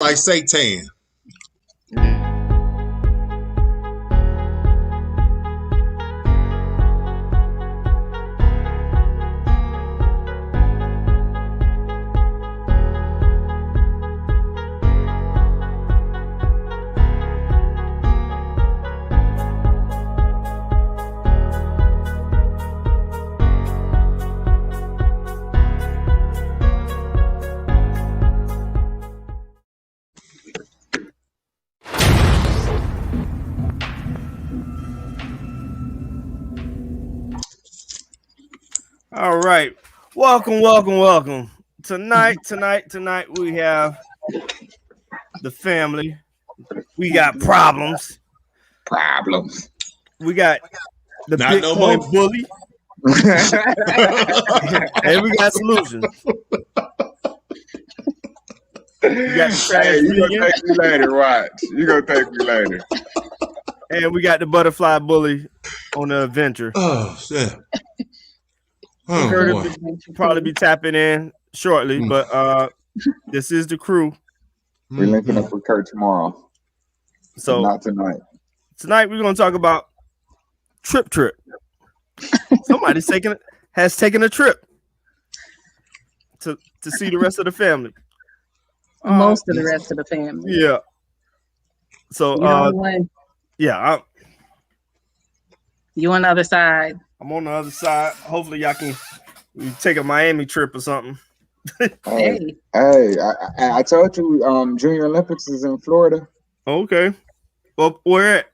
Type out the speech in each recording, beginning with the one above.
like Satan. All right. Welcome. Tonight we have the family. We got problems. We got the Not Bitcoin no bully. And we got solutions. We got the trash Hey, you vegan, gonna thank me later, watch. You gonna thank me later. and we got the butterfly bully on the adventure. Oh shit. We Oh, heard boy. it will probably be tapping in shortly, but this is the crew. We're linking up with Kurt tomorrow. So not tonight. Tonight we're gonna talk about trip. Somebody has taken a trip to see the rest of the family. Most of the rest of the family. Yeah. So yeah, you on the other side. I'm on the other side. Hopefully y'all can take a Miami trip or something. Hey, I told you Junior Olympics is in Florida. Okay. Well, where at?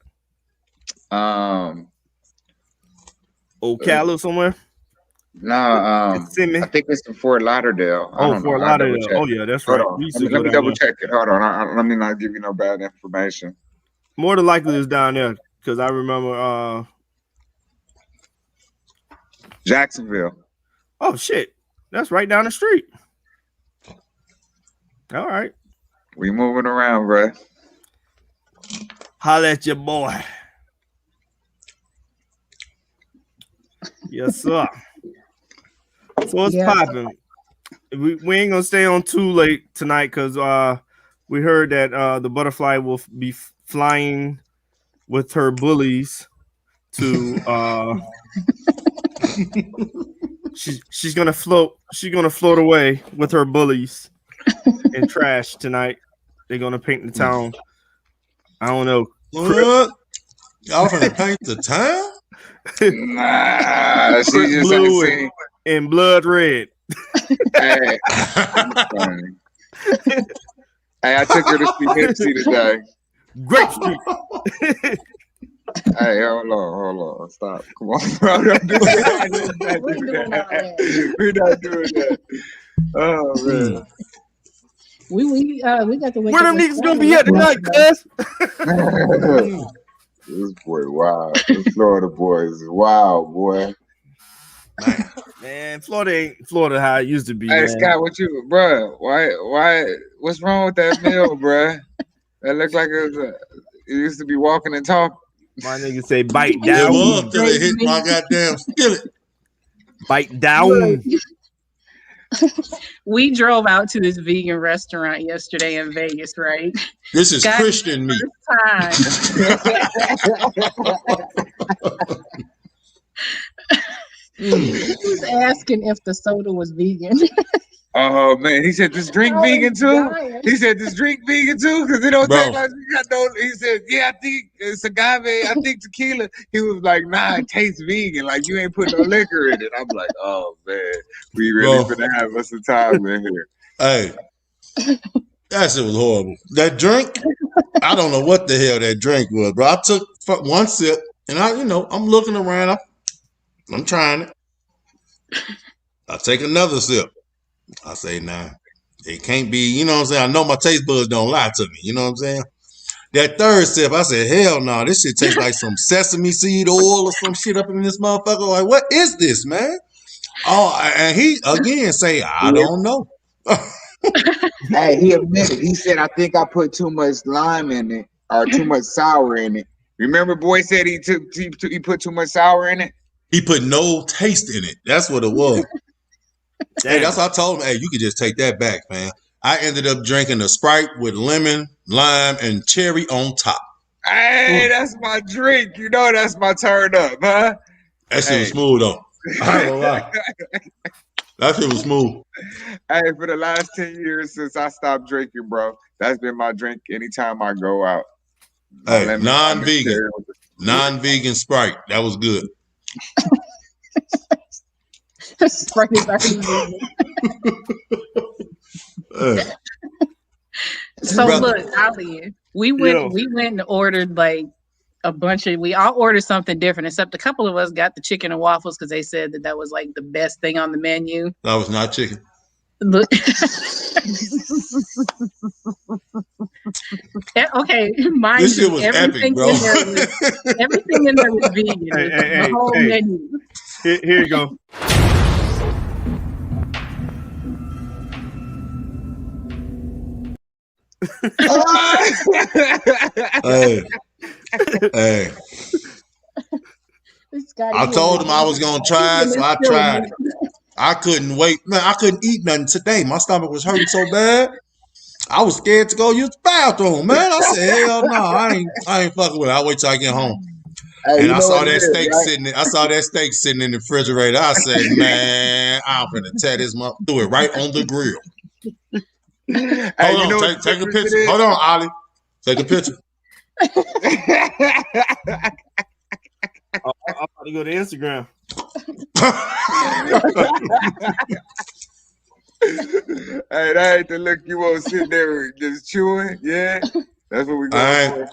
Ocala somewhere? I think it's in Fort Lauderdale. Fort Lauderdale. Oh yeah, that's right. Let me double check it. Hold on. Let me not give you no bad information. More than likely it's down there because I remember Jacksonville. Oh shit. That's right down the street. All right. We moving around, bro. Holla at your boy. Yes, sir. So what's popping? We ain't gonna stay on too late tonight because we heard that the butterfly will be flying with her bullies to she's gonna float away with her bullies in trash tonight. They're gonna paint the town. I don't know. What? Y'all gonna paint the town? Nah, she just blue and blood red. Hey, I took her to see Nipsey today. Grape Street. Hey, hold on. Stop. Come on, bro. Don't do that. We're not doing that. Oh, man. We got to wake Where them niggas gonna be at tonight, cuz? This boy wild. This Florida boy is wild, boy. Man, Florida ain't Florida how it used to be. Hey, man. Scott, bro? Why? What's wrong with that meal, bro? That looked like it used to be walking and talking. My nigga say bite Yeah, down. well, until they hit my goddamn skillet. Bite down. We drove out to this vegan restaurant yesterday in Vegas, right? This is Christian meat. He was asking if the soda was vegan. Oh man, he said this drink vegan too. He said this drink vegan too because it don't taste like you got no. He said, yeah, I think it's agave. I think tequila. He was like, nah, it tastes vegan. Like you ain't put no liquor in it. I'm like, oh man, we really gonna have us some time in here. Hey, that shit was horrible. That drink, I don't know what the hell that drink was, bro. I took one sip and I'm looking around. I'm trying it. I take another sip. I say, nah, it can't be, you know what I'm saying? I know my taste buds don't lie to me, you know what I'm saying? That third sip, I said, hell no, this shit tastes like some sesame seed oil or some shit up in this motherfucker. Like, what is this, man? Oh, and he again say, I don't know. Hey, he admitted. He said, I think I put too much lime in it or too much sour in it. Remember, boy said he put too much sour in it? He put no taste in it. That's what it was. Hey, that's what I told him. Hey, you could just take that back, man. I ended up drinking a Sprite with lemon, lime, and cherry on top. Hey, that's my drink. You know that's my turn up, huh? That shit was smooth though. I ain't gonna lie. That shit was smooth. Hey, for the last 10 years since I stopped drinking, bro, that's been my drink anytime I go out. Hey, non-vegan Sprite. That was good. Sprite is already vegan. So look, Ali, we went and ordered like a bunch of. We all ordered something different, except a couple of us got the chicken and waffles because they said that was like the best thing on the menu. That was not chicken. Look. Okay, mind this shit you, was everything epic, bro. Everything in there was vegan. The whole menu. Here you go. Hey. I told him I was gonna try it, so I tried it. I couldn't wait, man. I couldn't eat nothing today. My stomach was hurting so bad. I was scared to go use the bathroom, man. I said, hell no, I ain't fucking with it. I'll wait till I get home. Hey, and I saw that steak sitting. I saw that steak sitting in the refrigerator. I said, man, I'm gonna tear this mother, do it right on the grill. Hold on, take a picture. Hold on, Ollie. Take a picture. I'm about to go to Instagram. Hey, that ain't the look you want to sit there just chewing. Yeah, that's what we going for.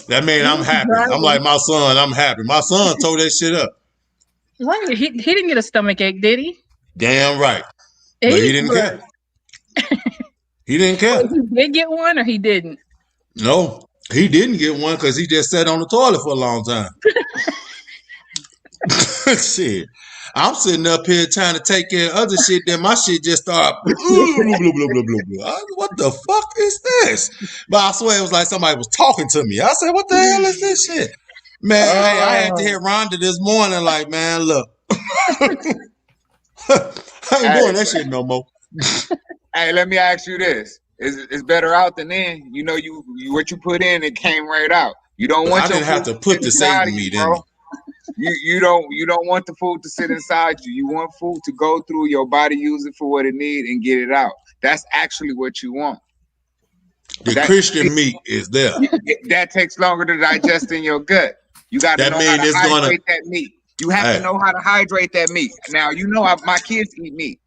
That mean I'm happy. I'm like my son. I'm happy. My son tore that shit up. Right. He didn't get a stomach ache, did he? Damn right. But he didn't care. He didn't care. He did get one, or he didn't? No, he didn't get one because he just sat on the toilet for a long time. Shit. I'm sitting up here trying to take care of other shit, then my shit just started blah, blah, blah, blah, blah. What the fuck is this? But I swear it was like somebody was talking to me. I said, what the hell is this shit? Man, hey, I had to hit Rhonda this morning like, man, look. I ain't doing that shit no more. Hey, let me ask you this. It's better out than in. You know, you what you put in, it came right out. You don't want I didn't have to put the Satan meat in me. You don't want the food to sit inside you. You want food to go through your body, use it for what it needs, and get it out. That's actually what you want. Christian meat is there. That takes longer to digest in your gut. You got to know how to hydrate that meat. You have to know how to hydrate that meat. Now, you know my kids eat meat.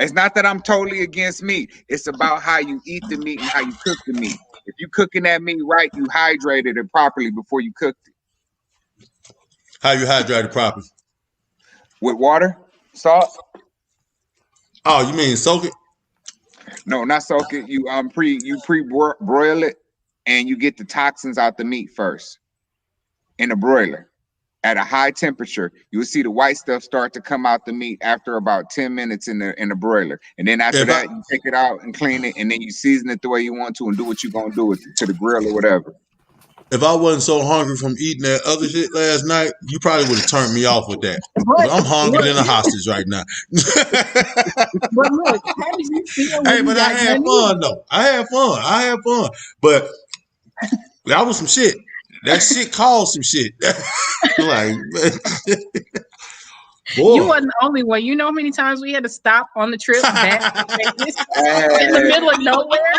It's not that I'm totally against meat. It's about how you eat the meat and how you cook the meat. If you cooking that meat right, you hydrated it properly before you cooked it. How you hydrate it properly? With water, salt. Oh, you mean soak it? No, not soak it. You pre-broil it, and you get the toxins out the meat first in a broiler. At a high temperature, you will see the white stuff start to come out the meat after about 10 minutes in the broiler. And then after that, you take it out and clean it, and then you season it the way you want to and do what you're going to do with it to the grill or whatever. If I wasn't so hungry from eating that other shit last night, you probably would have turned me off with that. I'm hungry than a hostage right now. But look, how did you feel? Hey, but I had fun though. I had fun. But that was some shit. That shit caused some shit. Like, boy. You wasn't the only one. You know how many times we had to stop on the trip back to Vegas in the middle of nowhere?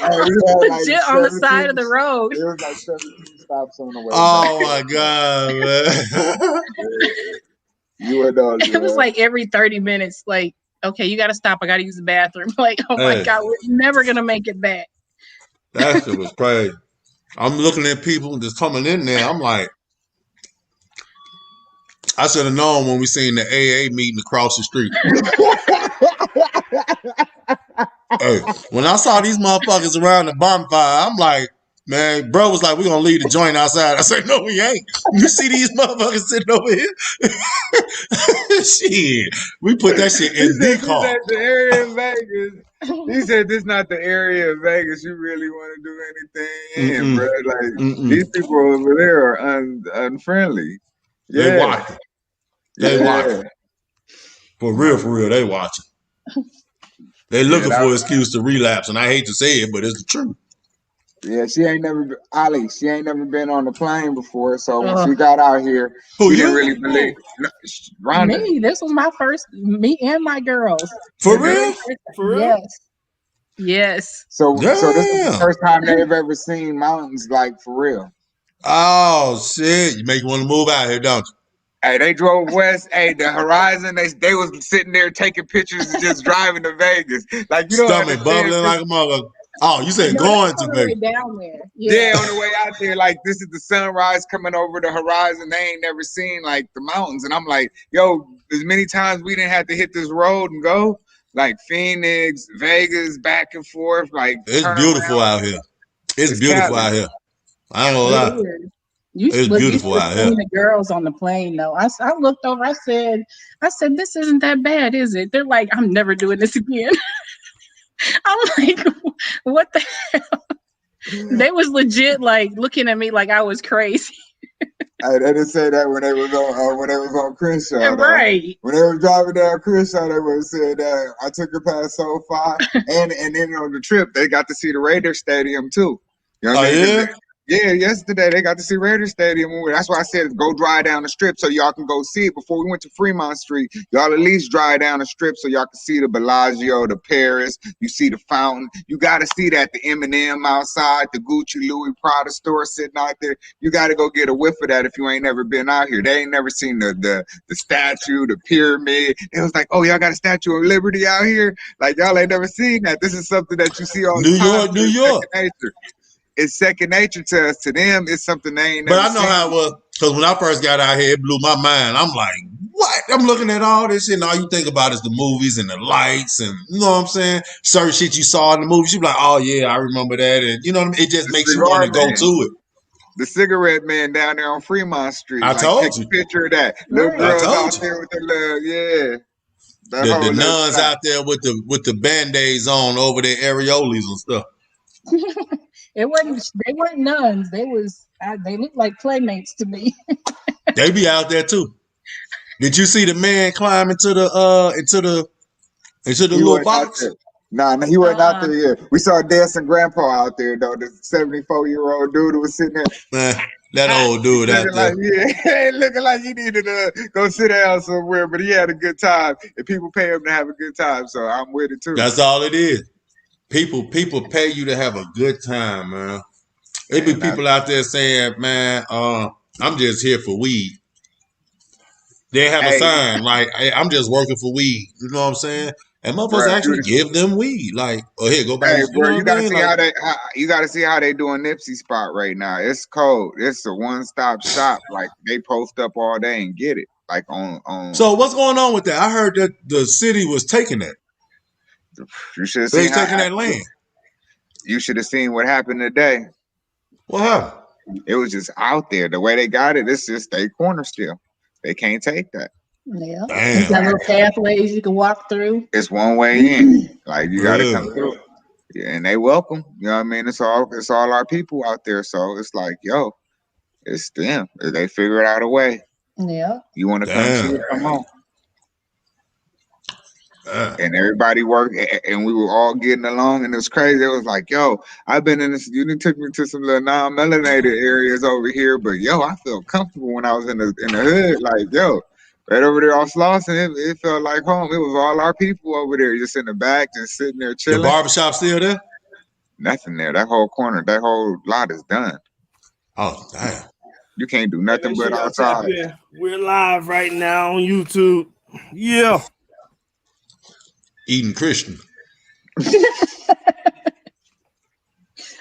Legit on the side of the road. There was like 17 stops on the way. Oh my god, man! You were done. It was like every 30 minutes. Like, okay, you got to stop. I got to use the bathroom. Like, oh my god, we're never gonna make it back. That shit was crazy. I'm looking at people just coming in there. I'm like, I should have known when we seen the AA meeting across the street. Hey, when I saw these motherfuckers around the bonfire, I'm like, man, bro was like, we're going to leave the joint outside. I said, no, we ain't. You see these motherfuckers sitting over here? Shit. We put that shit in the car. This the area of Vegas. He said, this not the area of Vegas you really want to do anything in, bro. Like, these people over there are unfriendly. Yeah. They watching. They watching. For real, they watching. They looking for an excuse to relapse, and I hate to say it, but it's the truth. Yeah, she ain't never been on the plane before, so when she got out here, she didn't really believe. Me, this was my first. Me and my girls. For real? Yes. Yes. So this is the first time they've ever seen mountains like for real. Oh shit! You make me want to move out here, don't you? Hey, they drove west. Hey, the horizon. They was sitting there taking pictures and just driving to Vegas. Like you don't stomach bubbling like a mother. Oh, you said going to Vegas? Down there. Yeah, on the way out there. Like this is the sunrise coming over the horizon. They ain't never seen like the mountains, and I'm like, yo, as many times we didn't have to hit this road and go. Like Phoenix, Vegas, back and forth. Like it's beautiful out here. It's beautiful out here. I ain't gonna lie. It's beautiful out here. The girls on the plane, though. I looked over. I said, this isn't that bad, is it? They're like, I'm never doing this again. I'm like, what the hell? They was legit like looking at me like I was crazy. They didn't say that when they was on Crenshaw. Right. When they were driving down Crenshaw, they would have said that I took her past SoFi, and then on the trip they got to see the Raiders Stadium too. You know what I mean? Yeah, yesterday they got to see Raiders Stadium. That's why I said go drive down the strip so y'all can go see it. Before we went to Fremont Street, y'all at least drive down the strip so y'all can see the Bellagio, the Paris. You see the fountain. You got to see that, the M&M outside, the Gucci, Louis Prada store sitting out there. You got to go get a whiff of that if you ain't never been out here. They ain't never seen the statue, the pyramid. It was like, oh, y'all got a Statue of Liberty out here? Like, y'all ain't never seen that. This is something that you see all the time. New York. It's second nature to us. To them, it's something they ain't never But I know seen. how it was, because when I first got out here, it blew my mind. I'm like, what? I'm looking at all this shit, and all you think about is the movies and the lights, and you know what I'm saying? Certain shit you saw in the movies, you be like, oh yeah, I remember that, and you know what I mean? It just makes you want to go to it. The cigarette man down there on Fremont Street. I told you. Take a picture of that. Little girls out there with the the nuns out there with the band-aids on over their areolas and stuff. They weren't nuns. They looked like playmates to me. They be out there too. Did you see the man climb into the little box? Nah, he wasn't out there yet. We saw dancing grandpa out there though. The 74-year-old dude who was sitting there. Man, that old dude out there. Looking like he needed to go sit down somewhere, but he had a good time. And people pay him to have a good time, so I'm with it too. That's all it is. People pay you to have a good time, man. There be people out there saying, man, I'm just here for weed. They have a sign like, hey, I'm just working for weed. You know what I'm saying? And motherfuckers actually give them weed. Like, oh, here, go back. Hey, bro, you gotta see how they doing Nipsey spot right now. It's cold. It's a one-stop shop. Like they post up all day and get it. Like on. So what's going on with that? I heard that the city was taking that. You should have seen taking that land. You should have seen what happened today. What happened? It was just out there. The way they got it, it's just they corner still. They can't take that. Yeah. There's got little pathways you can walk through. It's one way in. Like you gotta come through. Yeah, and they welcome. You know what I mean? It's all our people out there. So it's like, yo, it's them. They figure out a way. Yeah. You want to come see it? Come on. And everybody worked, and we were all getting along, and it was crazy. It was like, yo, I've been in this. You took me to some little non-melanated areas over here, but yo, I felt comfortable when I was in the hood. Like, yo, right over there off Slauson, it felt like home. It was all our people over there, just in the back, just sitting there chilling. The barbershop still there? Nothing there. That whole corner, that whole lot is done. Oh, damn. You can't do nothing but outside. Yeah, we're live right now on YouTube. Yeah. Eating Christian.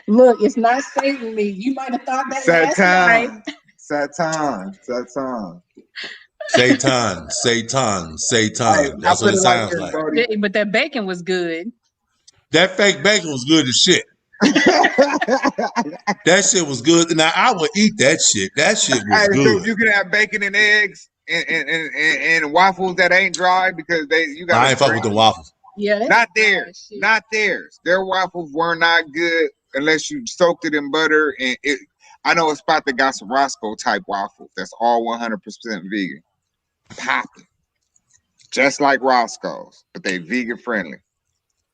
Look, it's not Satan me. You might have thought that last night. Satan. That's what it sounds like. But that bacon was good. That fake bacon was good as shit. That shit was good. Now I would eat that shit. That shit was good. You can have bacon and eggs and waffles that ain't dry because you got. I ain't fuck with the waffles. Yeah, not theirs. Not theirs. Their waffles were not good unless you soaked it in butter. And I know a spot that got some Roscoe type waffles. That's all 100% vegan. Popping. just like Roscoe's, but they vegan friendly.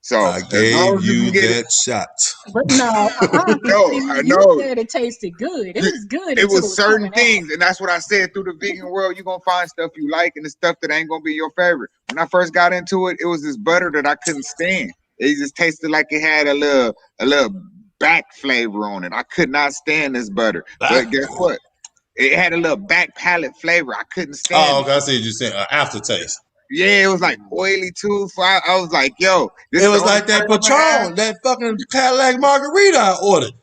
So I gave you that shot. But no, I know. You said it tasted good. It was good. It was certain things, and that's what I said. Through the vegan world, you're gonna find stuff you like and the stuff that ain't gonna be your favorite. When I first got into it, it was this butter that I couldn't stand. It just tasted like it had a little back flavor on it. I could not stand this butter. But guess what? It had a little back palate flavor. I couldn't stand it. Oh, okay, I see what you're saying. Aftertaste. Yeah, it was like oily too. So I was like, yo. It was like that Patron, that fucking Cadillac margarita I ordered.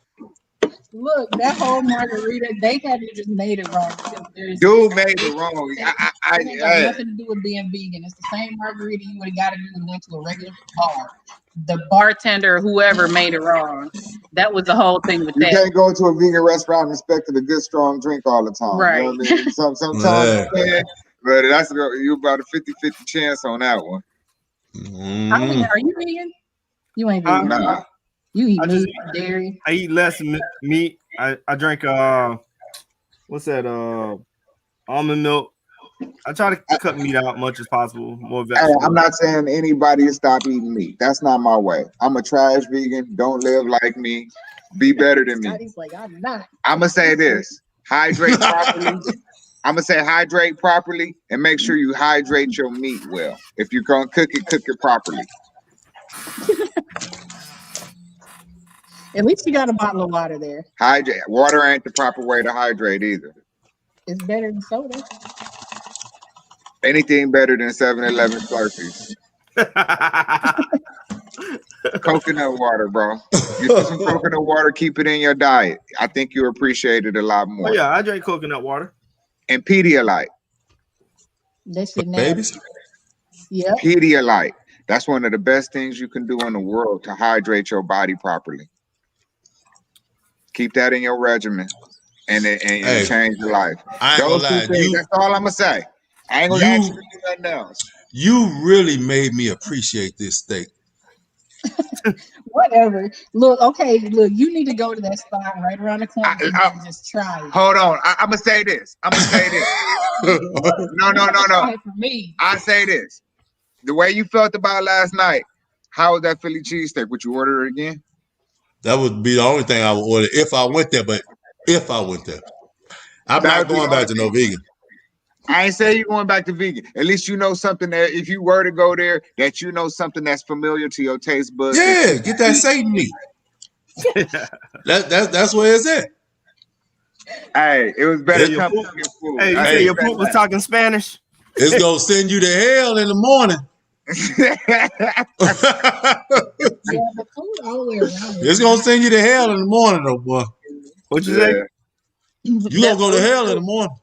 Look, that whole margarita, they haven't just made it wrong. Dude made it wrong. It got nothing to do with being vegan. It's the same margarita you would have got if you went to a regular bar. The bartender, whoever made it wrong. That was the whole thing with that. You can't go to a vegan restaurant and expect a good, strong drink all the time. Right. You know what I mean? Sometimes you can, but you about a 50-50 chance on that one. I mean, are you vegan? You ain't vegan. Nah. You eat meat, dairy. I eat less meat. I drink what's that? Almond milk. I try to cut meat out much as possible. More vegetables. I'm not saying anybody stop eating meat. That's not my way. I'm a trash vegan. Don't live like me. Be better than me. He's like, I'm not. I'm gonna say this: hydrate properly. I'm gonna say hydrate properly, and make sure you hydrate your meat well. If you're gonna cook it properly. At least you got a bottle of water there. Hydrate. Water ain't the proper way to hydrate either. It's better than soda. Anything better than 7-Eleven Slurpees. Coconut water, bro. Get some coconut water. Keep it in your diet. I think you appreciate it a lot more. Oh yeah, I drink coconut water. And Pedialyte. That shit babies. Yeah. Pedialyte. That's one of the best things you can do in the world to hydrate your body properly. Keep that in your regimen, and change your life. I ain't gonna lie. That's all I'm gonna say. I ain't gonna ask you to do nothing else. You really made me appreciate this steak. Whatever. Look, you need to go to that spot right around the corner and just try it. Hold on. I'm gonna say this. No. For me. I say this. The way you felt about last night, how was that Philly cheesesteak? Would you order it again? That would be the only thing I would order if I went there. But if I went there, I'm not going back to no vegan. I ain't say you're going back to vegan. At least you know something that if you were to go there, that you know something that's familiar to your taste buds. Yeah, get that Satan meat. That's where it's at. Hey, it was better coming from your food. Hey, you say your poop was talking Spanish? It's gonna send you to hell in the morning. The food all the way around. It's gonna send you to hell in the morning, though, boy. What you say? You gonna go to hell in the morning.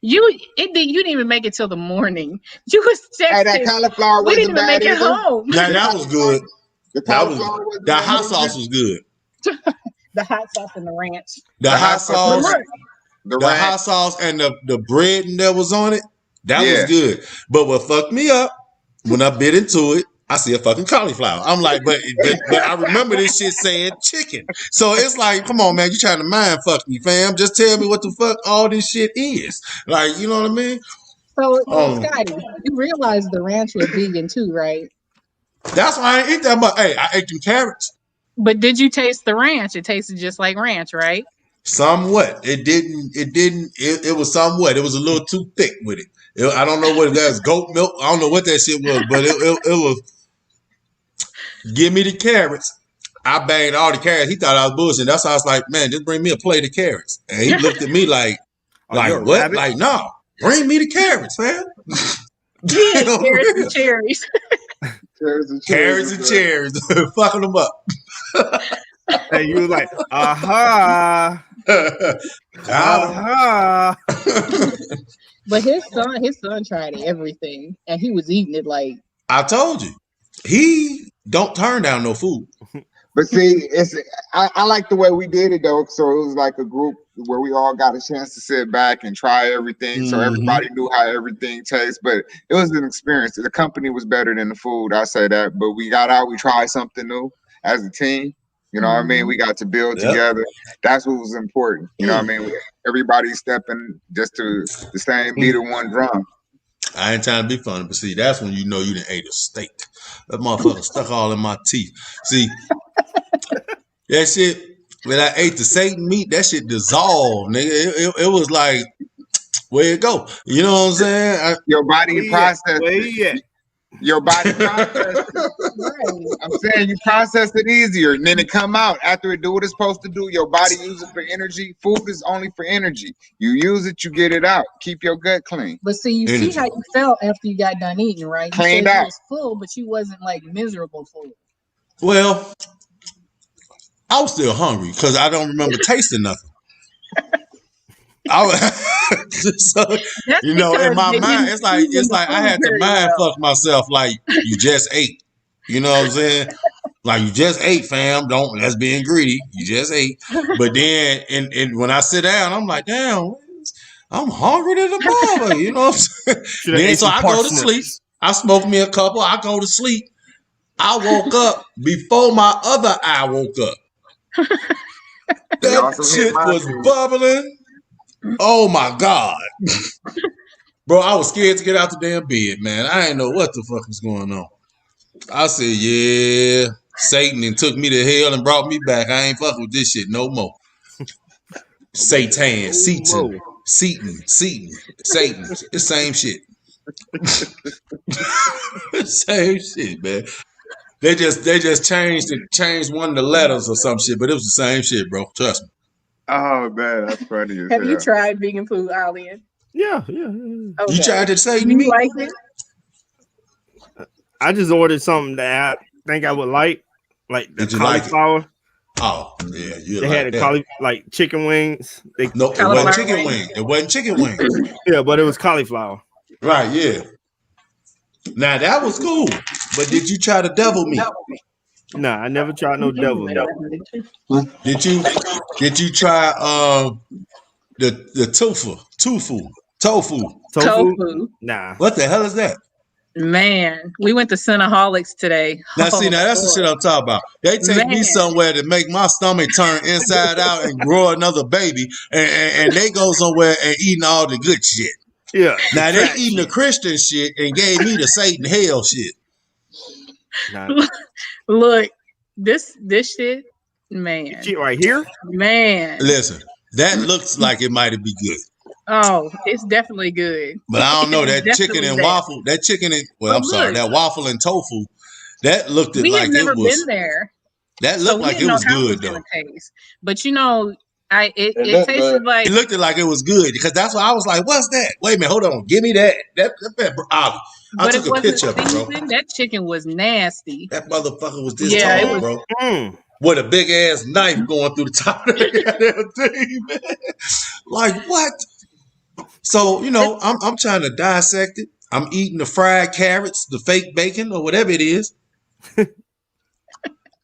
You didn't even make it till the morning. You was that cauliflower we didn't wasn't even make bad it home. Yeah, that was good. That hot sauce was good. The hot sauce and the ranch. The hot sauce. The hot sauce and the bread that was on it. That was good. But what fucked me up when I bit into it, I see a fucking cauliflower. I'm like, but I remember this shit saying chicken. So it's like, come on, man, you trying to mind fuck me, fam. Just tell me what the fuck all this shit is. Like, you know what I mean? So, Scotty, you realize the ranch was vegan too, right? That's why I ain't eat that much. Hey, I ate them carrots. But did you taste the ranch? It tasted just like ranch, right? Somewhat. It was somewhat. It was a little too thick with it. I don't know what that's goat milk. I don't know what that shit was, but it was. Give me the carrots. I banged all the carrots. He thought I was bullshitting. That's how I was like, man, just bring me a plate of carrots. And he looked at me like what? Rabbit? Like, no, bring me the carrots, man. Yeah, carrots and cherries. Carrots and cherries. Fucking them up. And you was like, aha. Aha. But his son tried everything and he was eating it like. I told you. He don't turn down no food. But see, I like the way we did it though. So it was like a group where we all got a chance to sit back and try everything. Mm-hmm. So everybody knew how everything tastes. But it was an experience. The company was better than the food. I say that. But we got out. We tried something new as a team. You know what I mean? We got to build together. That's what was important. You know what I mean? Everybody stepping just to the same beat of one drum. I ain't trying to be funny, but see, that's when you know you done ate a steak. That motherfucker stuck all in my teeth. See, that shit, when I ate the Satan meat, that shit dissolved, nigga. It was like, where it go? You know what I'm saying? Your body processed it. Your body processed it. I'm saying you process it easier, and then it come out after it do what it's supposed to do. Your body uses it for energy. Food is only for energy. You use it, you get it out. Keep your gut clean. But see, you see how you felt after you got done eating, right? You Cleaned said out. you was full, but you wasn't like miserable full. Well, I was still hungry because I don't remember tasting nothing. I was, so, you know, in my mind, it's like I had to mind fuck myself. Like, you just ate. You know what I'm saying? Like, you just ate, fam. That's being greedy. You just ate. But then, and when I sit down, I'm like, damn, I'm hungry than a mother. You know what I'm saying? Then so I go to sleep. I smoke me a couple. I go to sleep. I woke up before my other eye woke up. That shit was bubbling. Oh my God. Bro, I was scared to get out the damn bed, man. I didn't know what the fuck was going on. I said, yeah, Satan and took me to hell and brought me back. I ain't fucking with this shit no more. Satan, Satan, Satan. It's the same shit. Same shit, man. They just changed one of the letters or some shit, but it was the same shit, bro. Trust me. Oh man, that's funny. Have you tried vegan food, Alien? Yeah. Okay. You tried to say you like it? I just ordered something that I think I would like the cauliflower. Like oh yeah, they had like chicken wings. No, it wasn't chicken wings. It wasn't chicken wings. Yeah, but it was cauliflower. Right. Yeah. Now that was cool, but did you try the devil meat? Nah, I never tried no devil meat. Did you try the tofu? Nah. What the hell is that? Man, we went to Cinnaholics today. Now see, that's the shit I'm talking about. They take me somewhere to make my stomach turn inside out and grow another baby, and they go somewhere and eating all the good shit. Yeah. Now they eating the Christian shit and gave me the Satan hell shit. Nah. Look, this shit, man. Shit right here? Man. Listen, that looks like it might be good. Oh, it's definitely good. But I don't know, that chicken and waffle, that waffle and tofu, that looked like it was. We had never been there. That looked like it was good though. But you know, it tasted like it looked like it was good because that's why I was like, "What's that? Wait a minute, hold on, give me that." I took a picture of it, bro. That chicken was nasty. That motherfucker was this tall, bro. With a big ass knife going through the top of the thing, man. Like what? So you know, I'm trying to dissect it. I'm eating the fried carrots, the fake bacon, or whatever it is.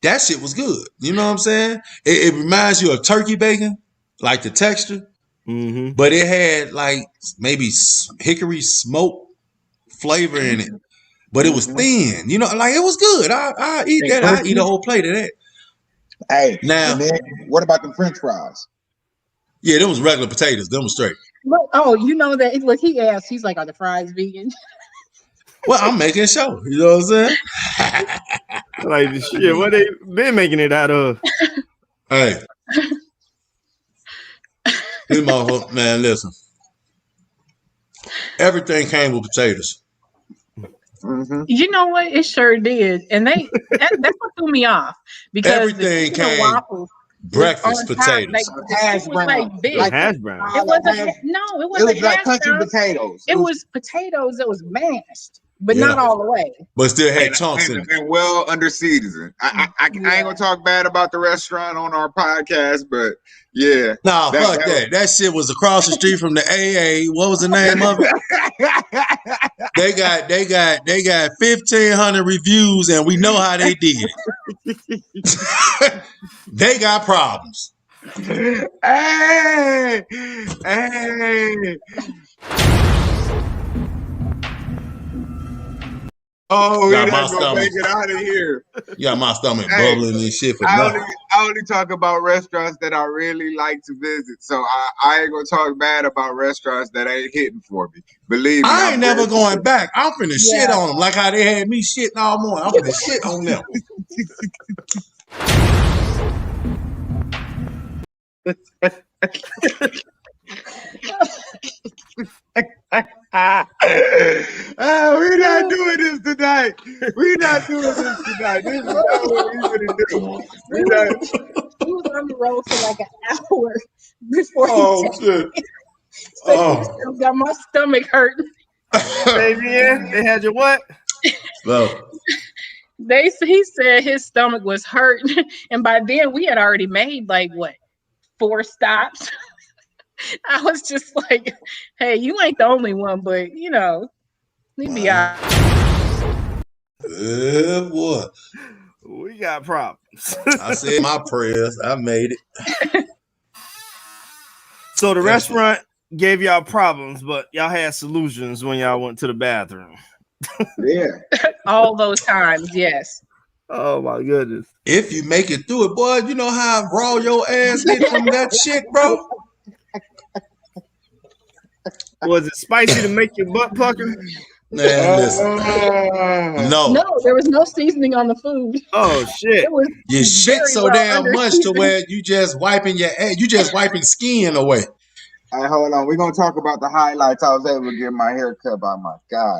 That shit was good. You know what I'm saying? It reminds you of turkey bacon, like the texture. Mm-hmm. But it had like maybe hickory smoke flavor in it. But it was thin. You know, like it was good. I eat that. I eat a whole plate of that. Hey, now what about the French fries? Yeah, them was regular potatoes. Them was straight. Look, oh, you know that. Look, he asked. He's like, "Are the fries vegan?" Well, I'm making sure. You know what I'm saying? Like the shit. What they been making it out of? Hey, this motherfucker, man. Listen, everything came with potatoes. Mm-hmm. You know what? It sure did, and that's what threw me off because everything came. Waffles, breakfast potatoes, hash brown, like hash brown. It wasn't. No, it wasn't. It was like country potatoes. It was potatoes that was mashed, but not all the way. But still had chunks in it. And well under seasoning. I ain't gonna talk bad about the restaurant on our podcast, but yeah. Nah, fuck that. That shit was across the street from the AA. What was the name of it? They got 1,500 reviews, and we know how they did it. They got problems. Hey. Oh, Got we're my not gonna stomach. make it out of here. Yeah, my stomach Hey, bubbling and shit for I nothing. only talk about restaurants that I really like to visit. So I ain't gonna talk bad about restaurants that ain't hitting for me. Believe me, I I'm ain't never very going back. I'm finna shit Yeah. on them like how they had me shitting all morning. I'm finna shit on them. We're not doing this tonight. We're not doing this tonight. This is not what we're gonna do. He was on the road for like an hour before Oh he shit. said Oh. he still got my stomach hurting. They had your what? Well, He said his stomach was hurting, and by then we had already made like what 4 stops. I was just like, "Hey, you ain't the only one, but you know, we be all boy. We got problems. I said my prayers. I made it. So the That's restaurant gave y'all problems, but y'all had solutions when y'all went to the bathroom. Yeah. all those times." Yes. Oh my goodness. If you make it through it, boy, you know how raw your ass get from that shit, bro? Was it spicy to make your butt pucker? Man, listen. No. No, there was no seasoning on the food. Oh shit. It was You shit very so well damn under much to seasoned. where you just wiping your ass, you just wiping skin away. All right, hold on. We're gonna talk about the highlights. I was able to get my hair cut by my guy.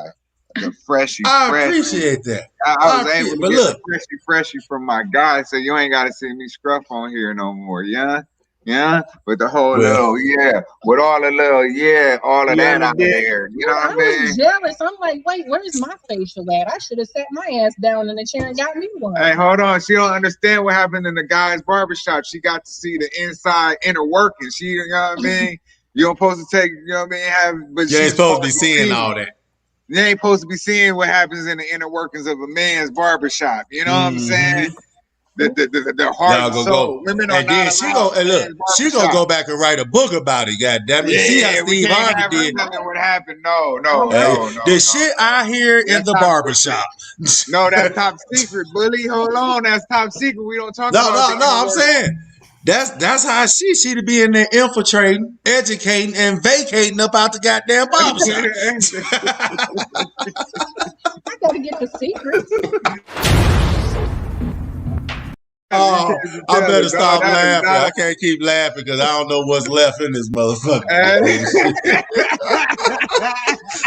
The freshie. I appreciate that. I was able to but get look, the freshie from my guy. So you ain't gotta see me scruff on here no more. Yeah. Yeah. With the whole Well- little, with all the little, all of Yeah, that out they did. there. You know I what I mean? was jealous. I'm like, wait, where's my facial at? I should have sat my ass down in the chair and got me one. Hey, hold on. She don't understand what happened in the guy's barbershop. She got to see the inner workings. She, you know what I mean? You don't supposed to take, you know what I mean? But you ain't she's supposed to be seeing all that. You ain't supposed to be seeing what happens in the inner workings of a man's barbershop. You know what I'm saying? The heart Y'all and go soul. go. Women are And then not she allowed go and in look, men's she gonna barbershop. go back and write a book about it. God damn it! See how we Steve can't Harvey have her did. telling what happened. No. The shit I hear in That's the top barbershop. No, that's top secret, bully. Hold on, that's top secret. We don't talk No, about the inner I'm workings. saying that's how she to be in there infiltrating, educating, and vacating up out the goddamn barbershop. I gotta get the secrets. Oh, I better stop that is laughing. not- I can't keep laughing because I don't know what's left in this motherfucker.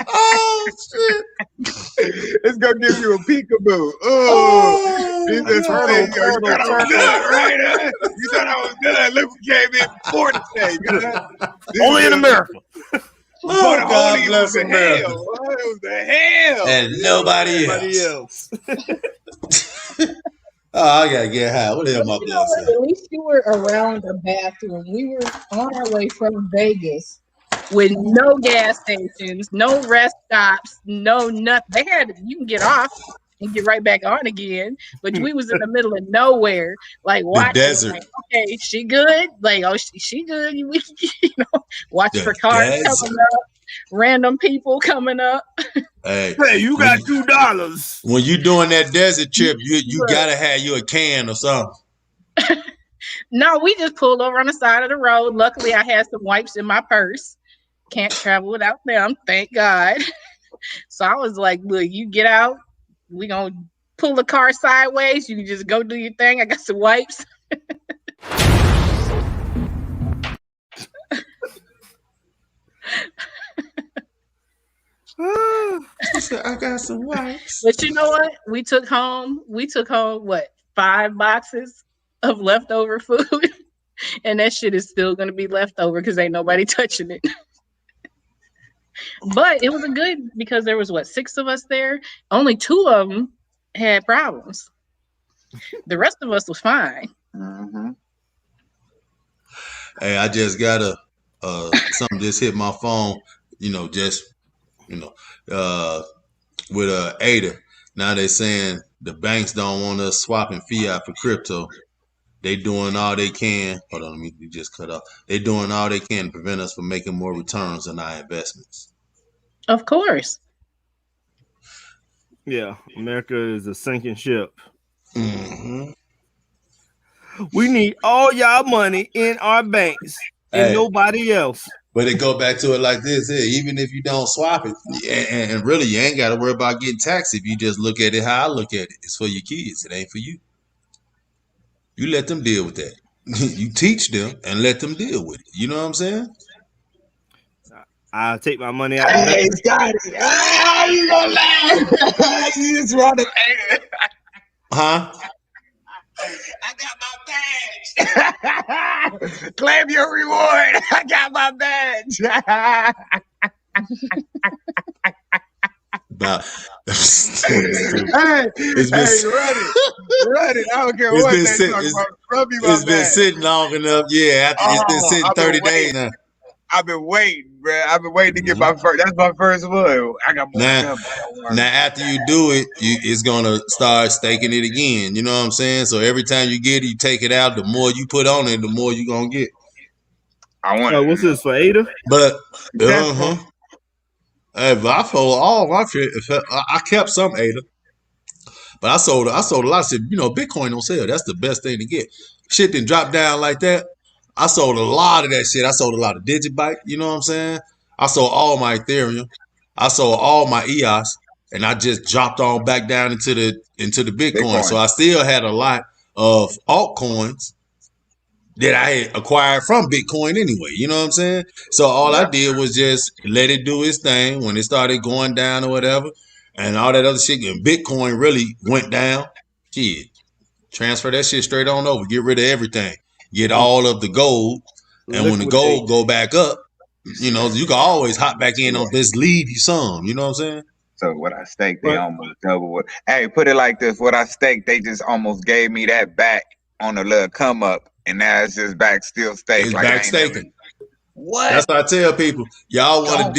Oh shit! It's gonna give you a peekaboo. Oh, You just turtle, say, yo, you thought I was turtle. done, right? Huh? You thought I was done. Look who came in before today. Only in America. Oh, God Only bless it was America. the hell. It was the hell. And nobody else. Oh, I gotta get high. What the hell my You know blood what? say? At least you were around a bathroom. We were on our way from Vegas with no gas stations, no rest stops, no nothing. They had you can get off and get right back on again, but we was in the middle of nowhere, like watching. desert. Like, okay, she good. Like, oh, she good. You know, watch The for cars desert. coming up, random people coming up. Hey, You got $2. when you doing that desert trip, you gotta have you a can or something. No, we just pulled over on the side of the road. Luckily, I had some wipes in my purse. Can't travel without them, thank God. So I was like, look, you get out. We gonna pull the car sideways. You can just go do your thing. I got some wipes. I got some wipes. But you know what? We took home what, 5 boxes of leftover food. And that shit is still gonna be leftover because ain't nobody touching it. But it was a good because there was what, 6 of us there. Only 2 of them had problems. The rest of us was fine. Mm-hmm. Hey, I just got something just hit my phone. With Ada. Now they saying the banks don't want us swapping fiat for crypto. They doing all they can. Hold on, let me just cut off. They doing all they can to prevent us from making more returns on our investments. Of course. Yeah, America is a sinking ship. Mm-hmm. We need all y'all money in our banks and nobody else. But it go back to it like this: even if you don't swap it, and really you ain't got to worry about getting taxed if you just look at it how I look at it. It's for your kids. It ain't for you. You let them deal with that. You teach them and let them deal with it. You know what I'm saying? I'll take my money out. Hey, Scotty. You gonna laugh? You just want to. Huh? I got my badge. Claim your reward. I got my badge. Run it. I don't care what they talk about. Rub me my It's been sitting long enough. Yeah, it's been sitting 30 days now. I've been waiting, bro. I've been waiting to get my first. That's my first one. I got more now after you do it, it's gonna start staking it again. You know what I'm saying? So every time you get it, you take it out. The more you put on it, the more you gonna get. I want. What's this for Ada? But Hey, but I sold all my shit. I kept some Ada, but I sold a lot of shit. You know, Bitcoin don't sell. That's the best thing to get. Shit didn't drop down like that. I sold a lot of that shit. I sold a lot of Digibyte. You know what I'm saying? I sold all my Ethereum. I sold all my EOS, and I just dropped on back down into the Bitcoin. So I still had a lot of altcoins that I had acquired from Bitcoin anyway. You know what I'm saying? So all I did was just let it do its thing when it started going down or whatever, and all that other shit. And Bitcoin really went down. Shit, transfer that shit straight on over. Get rid of everything. Get all of the gold, and when the gold go back up, you know, you can always hop back in on this, leave you some. You know what I'm saying? So what I staked, they almost double what. Hey, put it like this: what I staked, they just almost gave me that back on a little come up, and now it's just back still staked. It's like back staking. What? That's what I tell people. Y'all want to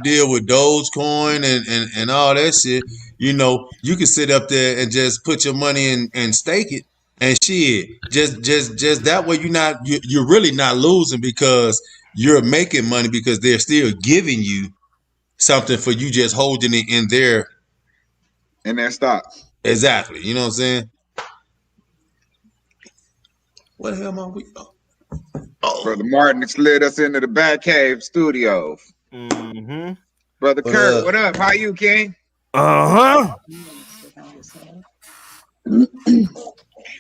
deal with Dogecoin and all that shit. You know, you can sit up there and just put your money in and stake it. And shit, just that way you're really not losing because you're making money because they're still giving you something for you just holding it in their stocks. Exactly. You know what I'm saying? What the hell am I with? Brother Martin slid us into the Batcave studio. Mm-hmm. Brother Kurt, what up? How you, King?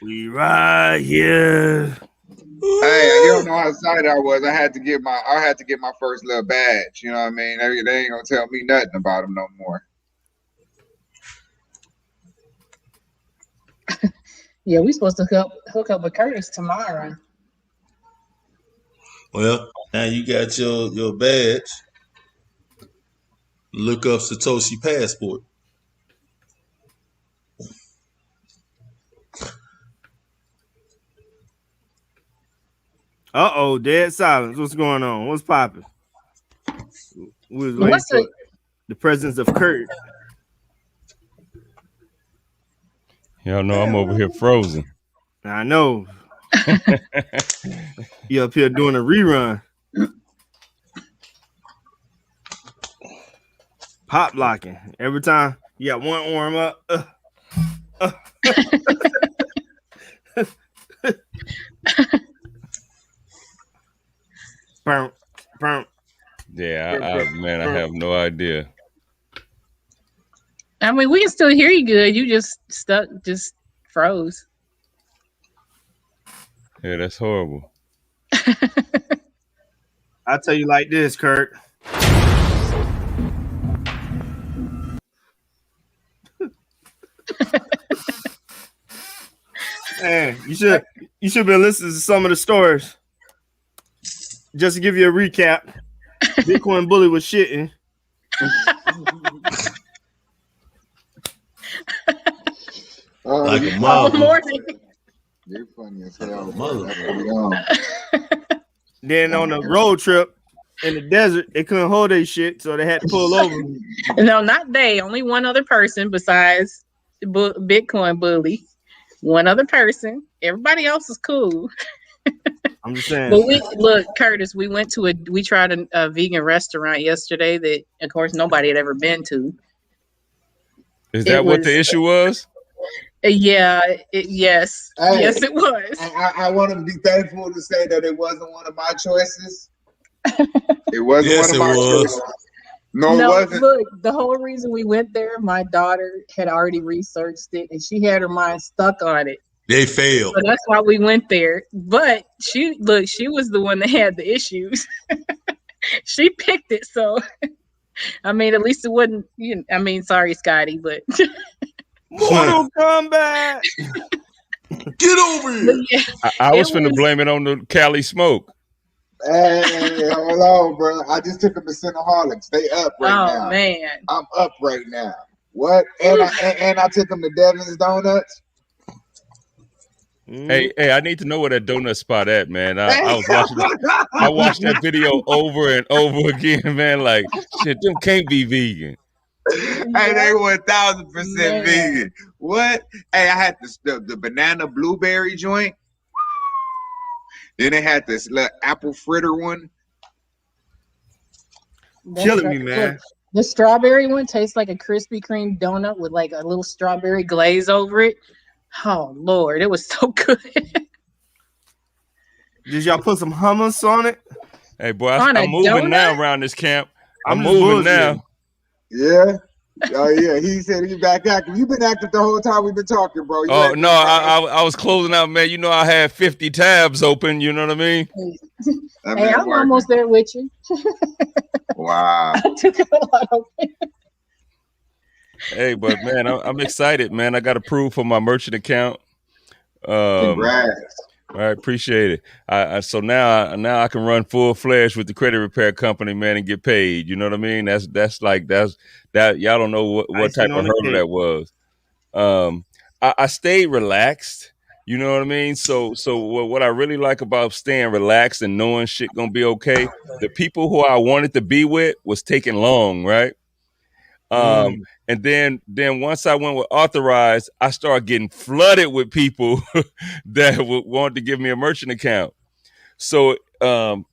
We right here. Hey, you don't know how excited I was. I had to get my first little badge. You know what I mean? They ain't gonna tell me nothing about him no more. Yeah, we supposed to hook up with Curtis tomorrow. Well, now you got your badge. Look up Satoshi Passport. Uh-oh, dead silence. What's going on? What's popping? We was waiting for the presence of Kurt. Y'all know I'm over here frozen. I know. You up here doing a rerun. Pop locking. Every time you got one arm up. Yeah, I have no idea. I mean, we can still hear you good. You just froze. Yeah, that's horrible. I'll tell you like this, Kurt. Man, you should be listening to some of the stories. Just to give you a recap, Bitcoin Bully was shitting. Like a mother. You're funny as hell. Then on the road trip in the desert, they couldn't hold their shit, so they had to pull over. No, not they. Only one other person besides Bitcoin Bully. One other person. Everybody else is cool. I'm just saying. But Curtis, we tried a vegan restaurant yesterday that, of course, nobody had ever been to. Is that what the issue was? Yeah, yes. Hey, yes, it was. I want to be thankful to say that it wasn't one of my choices. It wasn't Yes, one of it my was. choices. No, it wasn't. Look, the whole reason we went there, my daughter had already researched it and she had her mind stuck on it. They failed. So that's why we went there. But she was the one that had the issues. She picked it, so I mean, at least it wasn't. Sorry, Scotty, but Mortal Kombat. Get over here. Yeah, I was finna blame it on the Cali smoke. Hey, hold on, bro. I just took them to Cinnaholics. They up right now. Oh man, I'm up right now. What? And I took them to Devin's Donuts. Hey, I need to know where that donut spot at, man. I was watching that. I watched that video over and over again, man. Like, shit, them can't be vegan. Hey, they 1000% vegan. What? Hey, I had the banana blueberry joint. Then they had this little apple fritter one. Killing me, man. The strawberry one tastes like a Krispy Kreme donut with like a little strawberry glaze over it. Oh Lord, it was so good. Did y'all put some hummus on it? Hey, boy, I'm moving now around this camp. I'm moving now. Yeah. Oh yeah, he said he's back active. You've been active the whole time we've been talking, bro. Oh no, I was closing out, man. You know I had 50 tabs open. You know what I mean? Hey, I'm almost there with you. Wow. I took a lot of it. Hey, but man, I'm excited, man. I got approved for my merchant account. Congrats. I appreciate it. So now I can run full fledged with the credit repair company, man, and get paid. You know what I mean? That's that. Y'all don't know what type of hurdle that was. I stayed relaxed. You know what I mean? So what I really like about staying relaxed and knowing shit gonna be okay, the people who I wanted to be with was taking long, right? And then once I went with authorized, I started getting flooded with people that wanted to give me a merchant account. So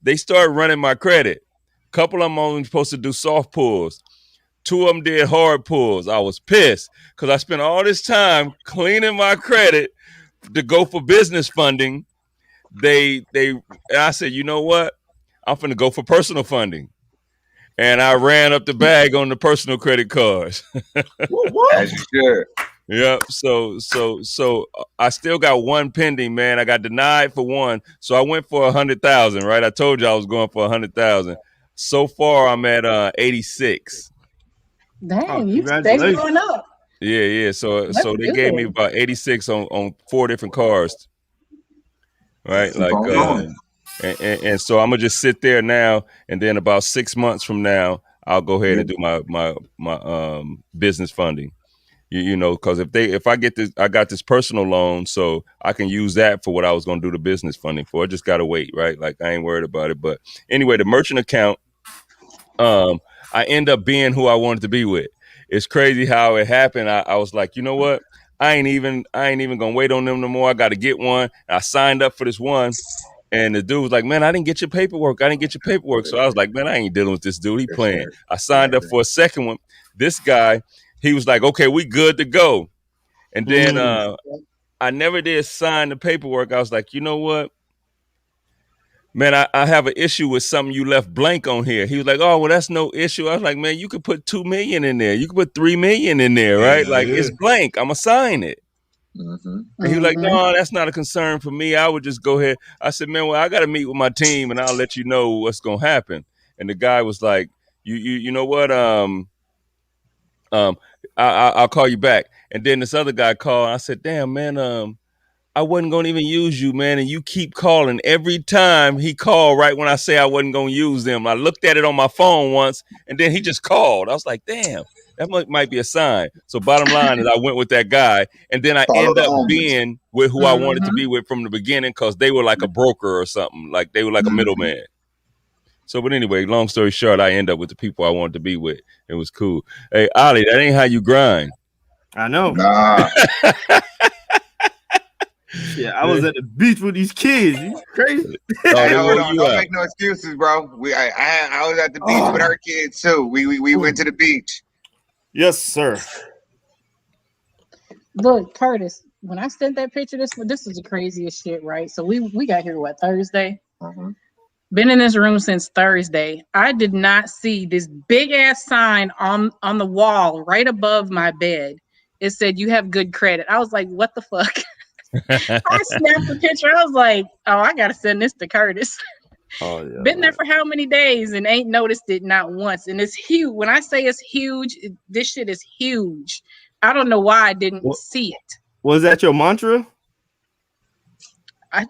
they started running my credit. A couple of them only supposed to do soft pulls. 2 of them did hard pulls. I was pissed because I spent all this time cleaning my credit to go for business funding. I said, you know what? I'm finna go for personal funding. And I ran up the bag on the personal credit cards. As you should. Yep. So I still got one pending, man. I got denied for one. So I went for 100,000, right? I told you I was going for 100,000. So far, I'm at 86. Dang, you stay going up. Yeah. So they gave me about 86 on 4 different cars. Right? And so I'm gonna just sit there now, and then about 6 months from now, I'll go ahead and do my business funding. You know, because if I get this, I got this personal loan, so I can use that for what I was gonna do the business funding for. I just gotta wait, right? Like I ain't worried about it. But anyway, the merchant account, I end up being who I wanted to be with. It's crazy how it happened. I was like, you know what? I ain't even gonna wait on them no more. I got to get one. And I signed up for this one. And the dude was like, man, I didn't get your paperwork. So I was like, man, I ain't dealing with this dude. He playing. I signed up for a second one. This guy, he was like, okay, we good to go. And then I never did sign the paperwork. I was like, you know what? Man, I have an issue with something you left blank on here. He was like, oh, well, that's no issue. I was like, man, you could put 2 million in there. You could put 3 million in there, right? It's blank. I'm going to sign it. And he was like, no, that's not a concern for me. I would just go ahead. I said, man, well, I got to meet with my team and I'll let you know what's going to happen. And the guy was like, you know what? I'll call you back. And then this other guy called. I said, damn, man, I wasn't going to even use you, man. And you keep calling. Every time he called right when I say I wasn't going to use them. I looked at it on my phone once and then he just called. I was like, damn. That might be a sign. So bottom line is I went with that guy. And then I end up being with who I wanted to be with from the beginning because they were like a broker or something. Like they were like a middleman. So, but anyway, long story short, I end up with the people I wanted to be with. It was cool. Hey, Ollie, that ain't how you grind. I know. Nah. Yeah, I was at the beach with these kids. You crazy? Hey, don't make no excuses, bro. I was at the beach with our kids too. We went to the beach. Yes, sir. Look, Curtis, when I sent that picture, this is the craziest shit, right? So we got here, what, Thursday? Been in this room since Thursday. I did not see this big ass sign on the wall right above my bed. It said, "You have good credit." I was like, what the fuck? I snapped the picture. I was like, oh, I gotta send this to Curtis. Oh yeah. Been there for how many days and ain't noticed it not once. And it's huge. When I say it's huge, this shit is huge. I don't know why I didn't see it. Was that your mantra? I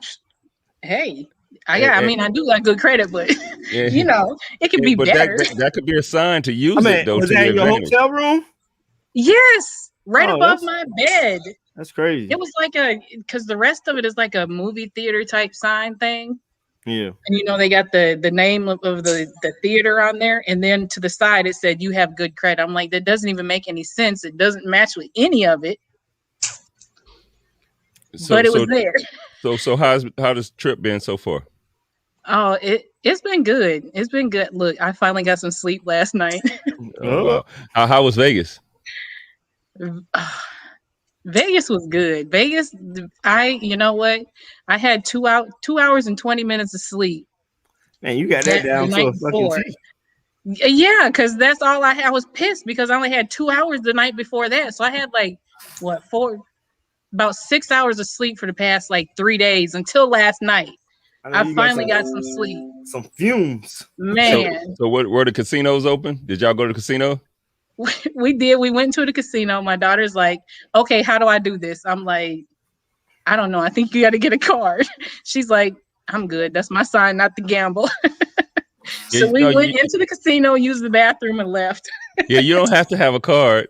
mean, I do got good credit, but you know, it could be better. That could be a sign to use it though. Was that in your hotel room? Yes, right above my bed. That's crazy. It was like because the rest of it is like a movie theater type sign thing. Yeah. And you know, they got the name of the theater on there. And then to the side, it said, "You have good credit." I'm like, that doesn't even make any sense. It doesn't match with any of it. But it was there. So how this trip been so far? Oh, it's been good. It's been good. Look, I finally got some sleep last night. Wow. How was Vegas? Vegas was good. Vegas, you know what? I had 2 hours and 20 minutes of sleep. Man, you got that down to a fucking T. Yeah, because that's all I had. I was pissed because I only had 2 hours the night before that. So I had about 6 hours of sleep for the past 3 days until last night. I finally got some sleep. Some fumes. Man. So were the casinos open? Did y'all go to the casino? We did. We went to the casino. My daughter's like, "Okay, how do I do this?" I'm like, "I don't know. I think you got to get a card." She's like, "I'm good. That's my sign not to gamble." So we went into the casino, used the bathroom, and left. Yeah, you don't have to have a card.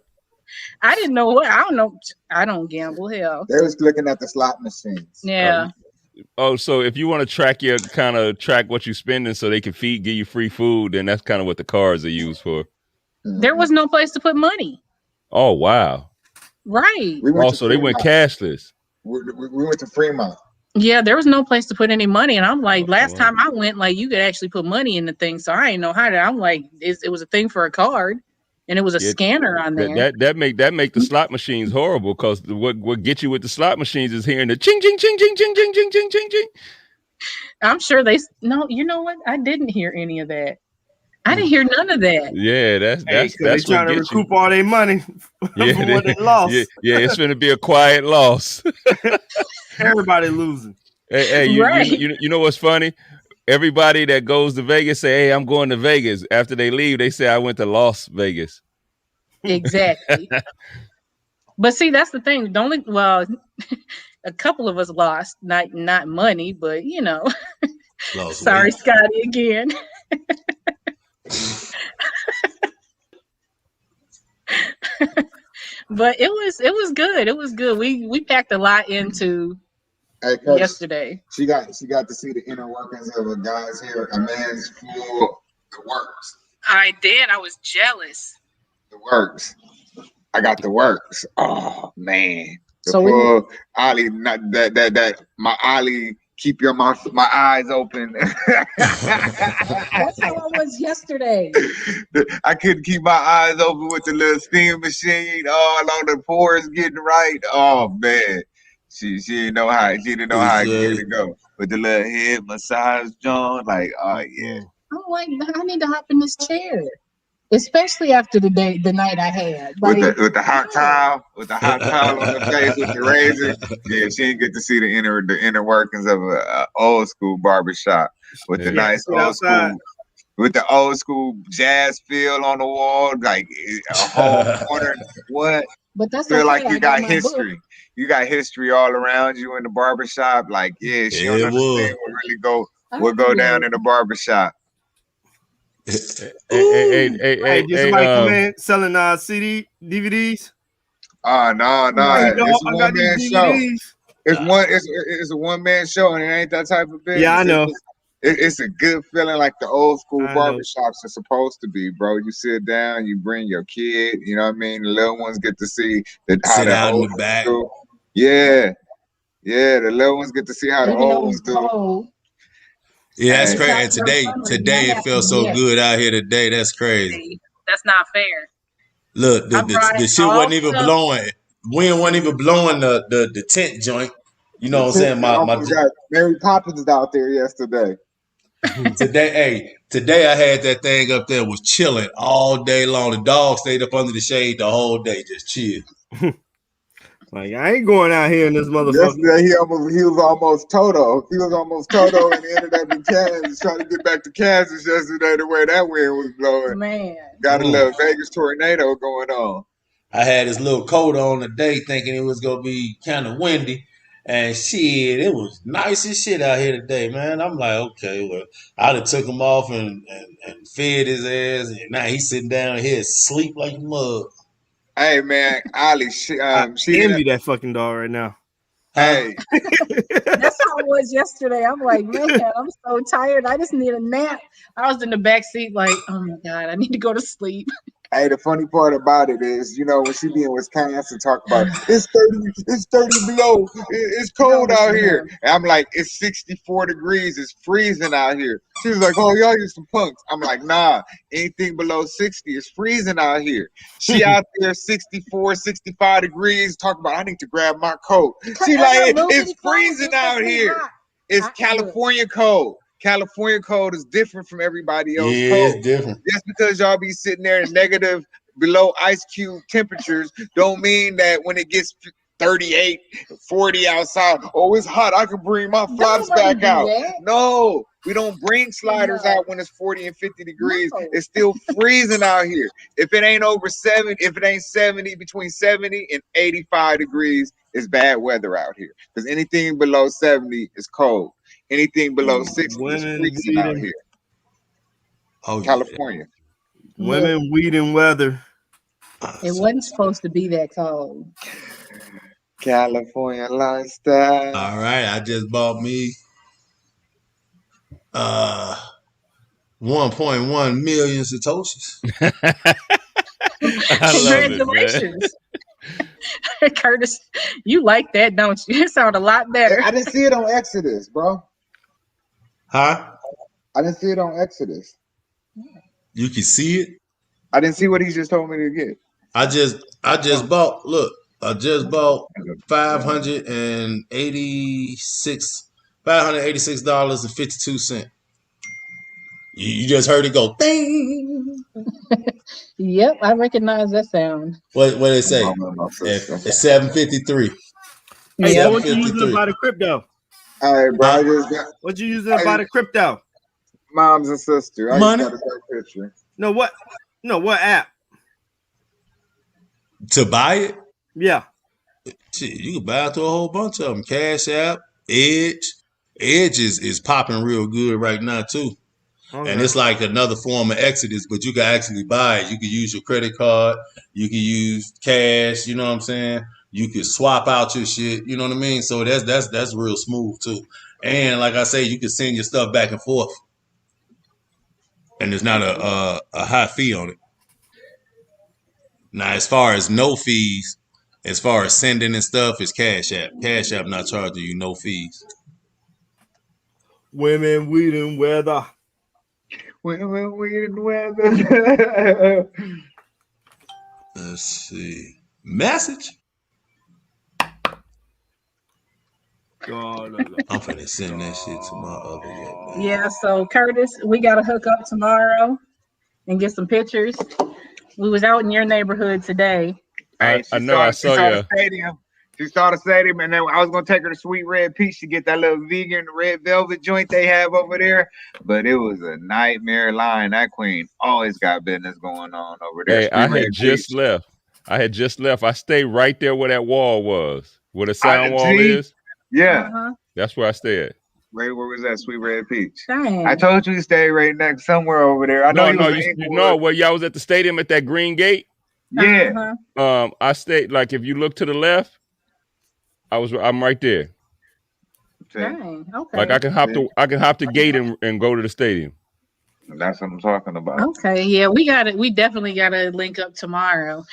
I didn't know what. I don't know. I don't gamble. Hell. They was looking at the slot machines. Yeah. So if you want to track what you're spending so they can give you free food, then that's kind of what the cards are used for. There was no place to put money. Oh, wow. Right. So they went cashless. We went to Fremont. Yeah, there was no place to put any money. And I'm like, last time I went, you could actually put money in the thing. So I didn't know how to. I'm like, it was a thing for a card. And it was a scanner on there. That make the slot machines horrible because what gets you with the slot machines is hearing the ching ching ching ching ching ching ching ching ching ching. I'm sure you know what? I didn't hear any of that. I didn't hear none of that. Yeah, that's trying to recoup all their money. Yeah, what they lost. Yeah, it's going to be a quiet loss. Everybody losing. Hey, you know what's funny? Everybody that goes to Vegas say, "Hey, I'm going to Vegas." After they leave, they say, "I went to Las Vegas." Exactly. But see, that's the thing. A couple of us lost, not money, but you know. Sorry, Scotty, again. But it was good. It was good. We packed a lot into yesterday. She got to see the inner workings of a guy's hair, a man's full the works. I did. I was jealous. The works. I got the works. Oh man. Ollie, not that my Ollie, keep my eyes open. That's how I was yesterday. I couldn't keep my eyes open with the little steam machine all on the pores getting right. Oh man. She didn't know how to get it go. With the little head massage John, oh yeah. I'm like, I need to hop in this chair. Especially after the night I had. With the hot towel on the face with the razor. Yeah, she didn't get to see the inner workings of a old school barbershop with the nice old school, with the old school jazz feel on the wall, a whole corner. What? But that's feel like you got history. Book. You got history all around you in the barbershop. She don't understand what go down in the barbershop. Hey, did somebody come in selling CD DVDs? No. It's a one-man show. It's a one-man show, and it ain't that type of business. Yeah, I know. It's a good feeling like the old school barbershops are supposed to be, bro. You sit down, you bring your kid, you know what I mean? The little ones get to see how the old ones do. Yeah, the little ones get to see how the old ones do. Yeah, that's crazy. And today it feels so good out here today. That's crazy. That's not fair. Look, the shit wasn't even blowing. wind wasn't even blowing the tent joint. You know what I'm saying? My Mary Poppins is out there yesterday. Today I had that thing up there was chilling all day long. The dog stayed up under the shade the whole day, just chill. Like I ain't going out here in this motherfucker. Yesterday he was almost Toto. He was almost Toto and ended up in Kansas, trying to get back to Kansas yesterday. The way that wind was blowing, man, got a little Vegas tornado going on. I had this little coat on today, thinking it was gonna be kind of windy, and shit, it was nice as shit out here today, man. I'm like, okay, well, I'd have took him off and fed his ass, and now he's sitting down here asleep like a mug. Hey man, Ollie, I envy that fucking dog right now. Hey, that's how it was yesterday. I'm like, man, I'm so tired. I just need a nap. I was in the back seat, like, oh my god, I need to go to sleep. Hey, the funny part about it is, you know, when she be in Wisconsin, talk about it's 30 below, it's cold out here. And I'm like, it's 64 degrees, it's freezing out here. She was like, oh, y'all use some punks. I'm like, nah, anything below 60 is freezing out here. She out there 64, 65 degrees, talking about I need to grab my coat. She like, it's freezing out here. It's California cold. California cold is different from everybody else. Yeah, cold. it's different. Just because y'all be sitting there in negative below ice cube temperatures don't mean that when it gets 38, 40 outside, oh, it's hot, I can bring my flops back out. No, we don't bring sliders out when it's 40 and 50 degrees. No. It's still freezing out here. If it ain't over 70, if it ain't 70, between 70 and 85 degrees, it's bad weather out here. Because anything below 70 is cold. Anything below 60 is freezing out here. Oh, California. Women, weed, and weather. It wasn't supposed to be that cold. California lifestyle. All right, I just bought me 1.1 million Satoshis. Congratulations. Curtis, you like that, don't you? It sounded a lot better. I didn't see it on Exodus, bro. Huh? I didn't see it on Exodus. You can see it? I didn't see what he just told me to get. I just bought, look, I just bought $586.52. You just heard it go ding. Yep, I recognize that sound. What did it say? It's 7:53. Hey, so what you using about the crypto? All right, bro. I just got, what you using about the crypto? Mom's and sister. I Money? just got a great picture. No, what app? To buy it? Yeah. Shit, you can buy it through a whole bunch of them. Cash App, Edge. Edge is popping real good right now too. Okay. And it's like another form of Exodus, but you can actually buy it. You can use your credit card. You can use cash. You know what I'm saying? You can swap out your shit. You know what I mean? So that's real smooth too. And like I say, you can send your stuff back and forth, and there's not a high fee on it. Now, as far as no fees, as far as sending and stuff, is Cash App. Cash App not charging you no fees. Women, weed, and weather. Women, weed, and weather. Let's see. Message. God, I'm finna send that shit to my other yet. Yeah, so Curtis, we gotta hook up tomorrow and get some pictures. We was out in your neighborhood today. Hey, I know. I saw you. She saw the stadium, and then I was gonna take her to Sweet Red Peach to get that little vegan red velvet joint they have over there. But it was a nightmare line. That queen always got business going on over there. Hey, I had just left. I stayed right there where that wall was, where the sound wall is. Yeah, that's where I stayed. Where was that? Sweet Red Peach. Dang. I told you to stay right next somewhere over there. I know you know where y'all was at the stadium at that green gate. Yeah. I stayed, like, if you look to the left, I'm right there. Dang. Okay. Like I can hop the gate and go to the stadium. That's what I'm talking about. Okay, yeah, we definitely gotta link up tomorrow,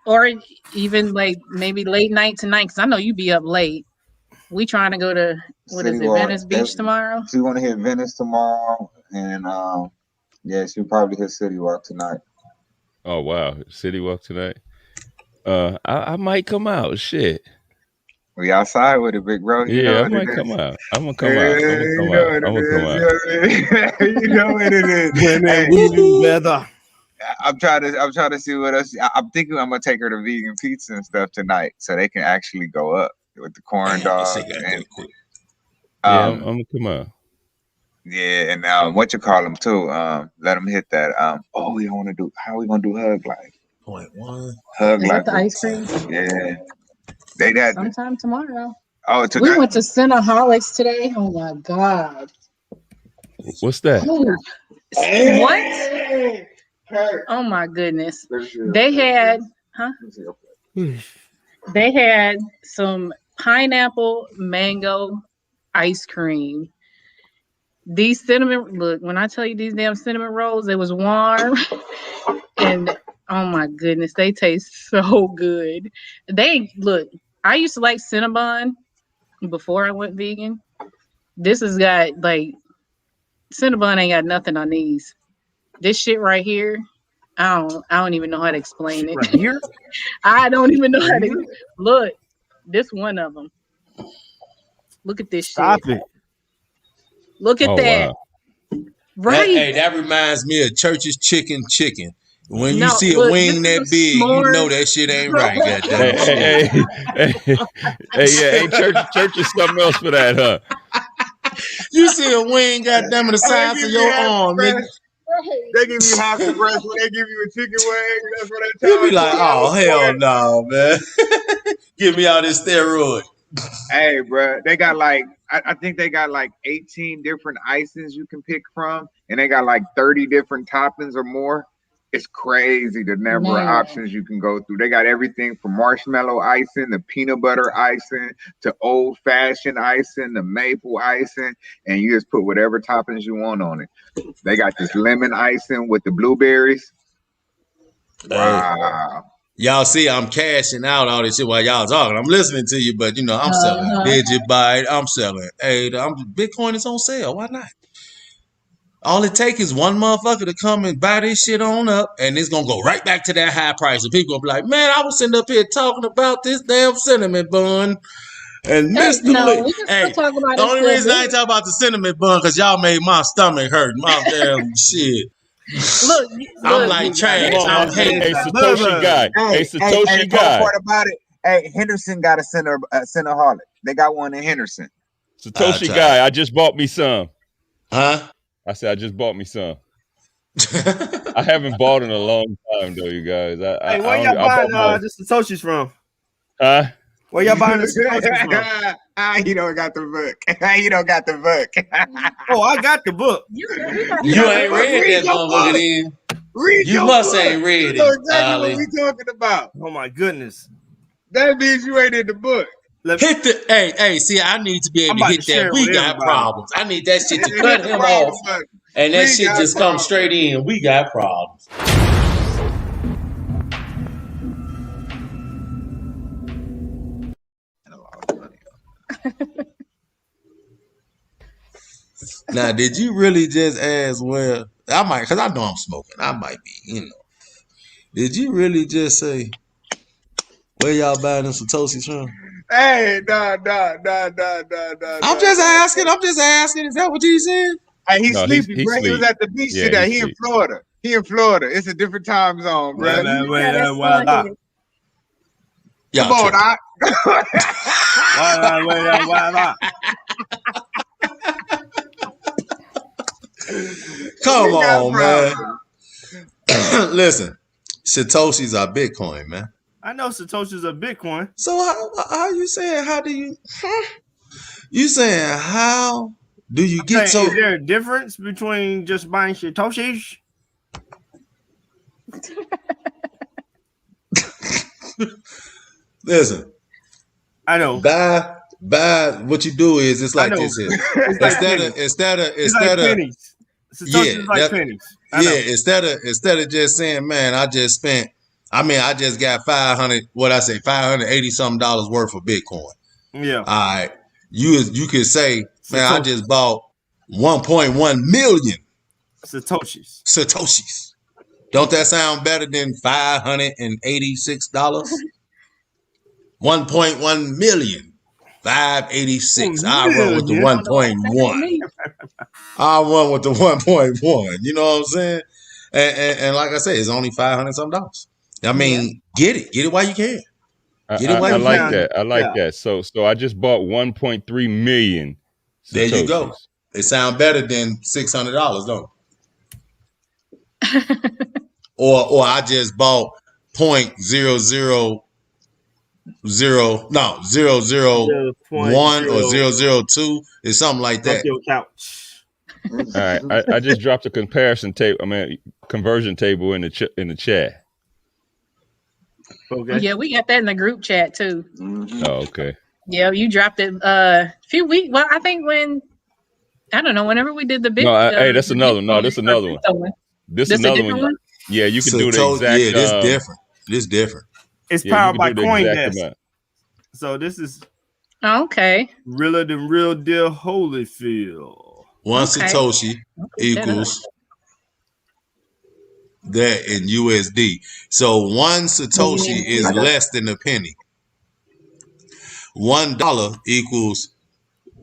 or even like maybe late night tonight, because I know you be up late. We trying to go to Venice Beach tomorrow? She want to hit Venice tomorrow, and yeah, she'll probably hit City Walk tonight. Oh wow, City Walk tonight. I might come out. Shit. We outside with it, big bro. You know I might come out. I'm gonna come out. You know what it is. Women weaving leather. I'm trying to see what else. I'm thinking I'm gonna take her to vegan pizza and stuff tonight, so they can actually go up with the corn dog. I'm gonna come out. Yeah, and what you call them too? Let them hit that. We want to do. How we gonna do hug life? 0.1. Hug Is life. that the ice cream? Yeah, they had sometime tomorrow. Oh, we went to Cinnaholics today. Oh my god. What's that? Ooh. What? Oh my goodness. They had, They had some pineapple mango ice cream. These cinnamon, look, when I tell you these damn cinnamon rolls, it was warm. And oh my goodness, they taste so good. I used to like Cinnabon before I went vegan. This has got Cinnabon ain't got nothing on these. This shit right here, I don't even know how to explain it. Right here? I don't even know how to look. This one of them. Look at this Stop shit. It. Look at that. Wow. Right. That reminds me of Church's chicken. When you see a wing that big, you know that shit ain't right. Hey, church is something else for that, huh? You see a wing, goddamn it, the size of your arm, nigga. They give you half the breast when they give you a chicken wing. That's what they tell you. You be like, oh hell no, man. Give me all this steroid. Hey, bro, they got I think they got 18 different icings you can pick from, and they got 30 different toppings or more. It's crazy the number of options you can go through. They got everything from marshmallow icing, the peanut butter icing, to old fashioned icing, the maple icing, and you just put whatever toppings you want on it. They got this lemon icing with the blueberries. Wow. Y'all see, I'm cashing out all this shit while y'all talking. I'm listening to you, but I'm selling Digibyte. I'm selling. Hey, Bitcoin is on sale. Why not? All it takes is one motherfucker to come and buy this shit on up, and it's gonna go right back to that high price. And people gonna be like, "Man, I was sitting up here talking about this damn cinnamon bun." And Mr. Lee, the only reason I ain't talking about the cinnamon bun because y'all made my stomach hurt. My damn shit. Look, I'm like trash. I'm hating. Hey, Satoshi guy. Hey, Satoshi guy. Part about it. Hey, Henderson got a Cinnaholic. They got one in Henderson. Satoshi guy. I just bought me some. Huh? I said I just bought me some. I haven't bought in a long time though, you guys. Hey, where y'all buying the Satoshis from? Huh? Where y'all buying the Satoshis from? You don't got the book. You don't got the book. Oh, I got the book. You ain't read that motherfucker then. You must ain't read it. You know exactly what we talking about. Oh my goodness. That means you ain't in the book. Hit the hey, see, I need to be able to hit that. We got problems. I need that shit to cut him off. And that shit just comes straight in. We got problems. Now, did you really just ask where I might, because I know I'm smoking. I might be, Did you really just say where y'all buying them Satoshis from? Hey, nah. I'm just asking. Is that what you said? Hey, he's sleepy, bro. He was at the beach today. He in Florida. It's a different time zone, bro. Come on, Doc. Come on, man. Listen, Satoshis are Bitcoin, man. I know Satoshis are Bitcoin. So how you saying? How do you? You saying how do you get so? Is there a difference between just buying Satoshis? Listen, I know. Buy. What you do is it's like this here. Instead of pennies. Satoshis like pennies. Instead of just saying, man, I just got $580 something worth of Bitcoin. Yeah. All right. You could say, man, I just bought 1.1 million Satoshis. Don't that sound better than $586? 1.1 million. 586. I run with the 1.1. I run with the 1.1. You know what I'm saying? And like I said, it's only $500 some. I mean, get it while you can. Get it while I you like can. that. I like that. So I just bought 1.3 million. Satoshis. There you go. It sounds better than $600, don't it? or I just bought 0.001 or 002. It's something like that. All right, I just dropped a conversion table in the chat. Okay. Yeah, we got that in the group chat too. Oh, okay. Yeah, you dropped it a few weeks. Well, I think whenever we did the big. Hey, that's another one. No, this is another one. This is another one. Yeah, you can do the exact. Yeah, this different. This different. It's powered by CoinDesk. So this is okay. Realer than real deal Holyfield. One Satoshi equals that in USD. So one Satoshi is less than a penny. $1 equals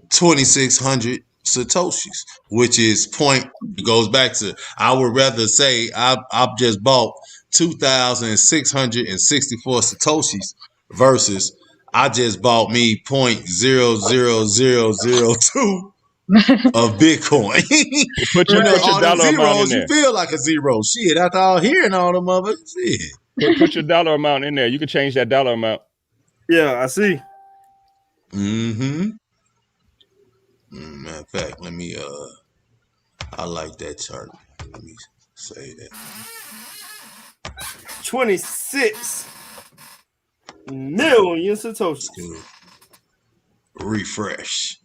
2,600 Satoshis, which is it goes back to, I would rather say I've just bought 2,664 Satoshis versus I just bought me 0.00002 of Bitcoin. Put your dollar amount in there. You feel like a zero. Shit, after all hearing all them of it, shit. Put your dollar amount in there. You can change that dollar amount. Yeah, I see. Matter of fact, let me I like that chart. Let me say that. 26 million Satoshis. Refresh.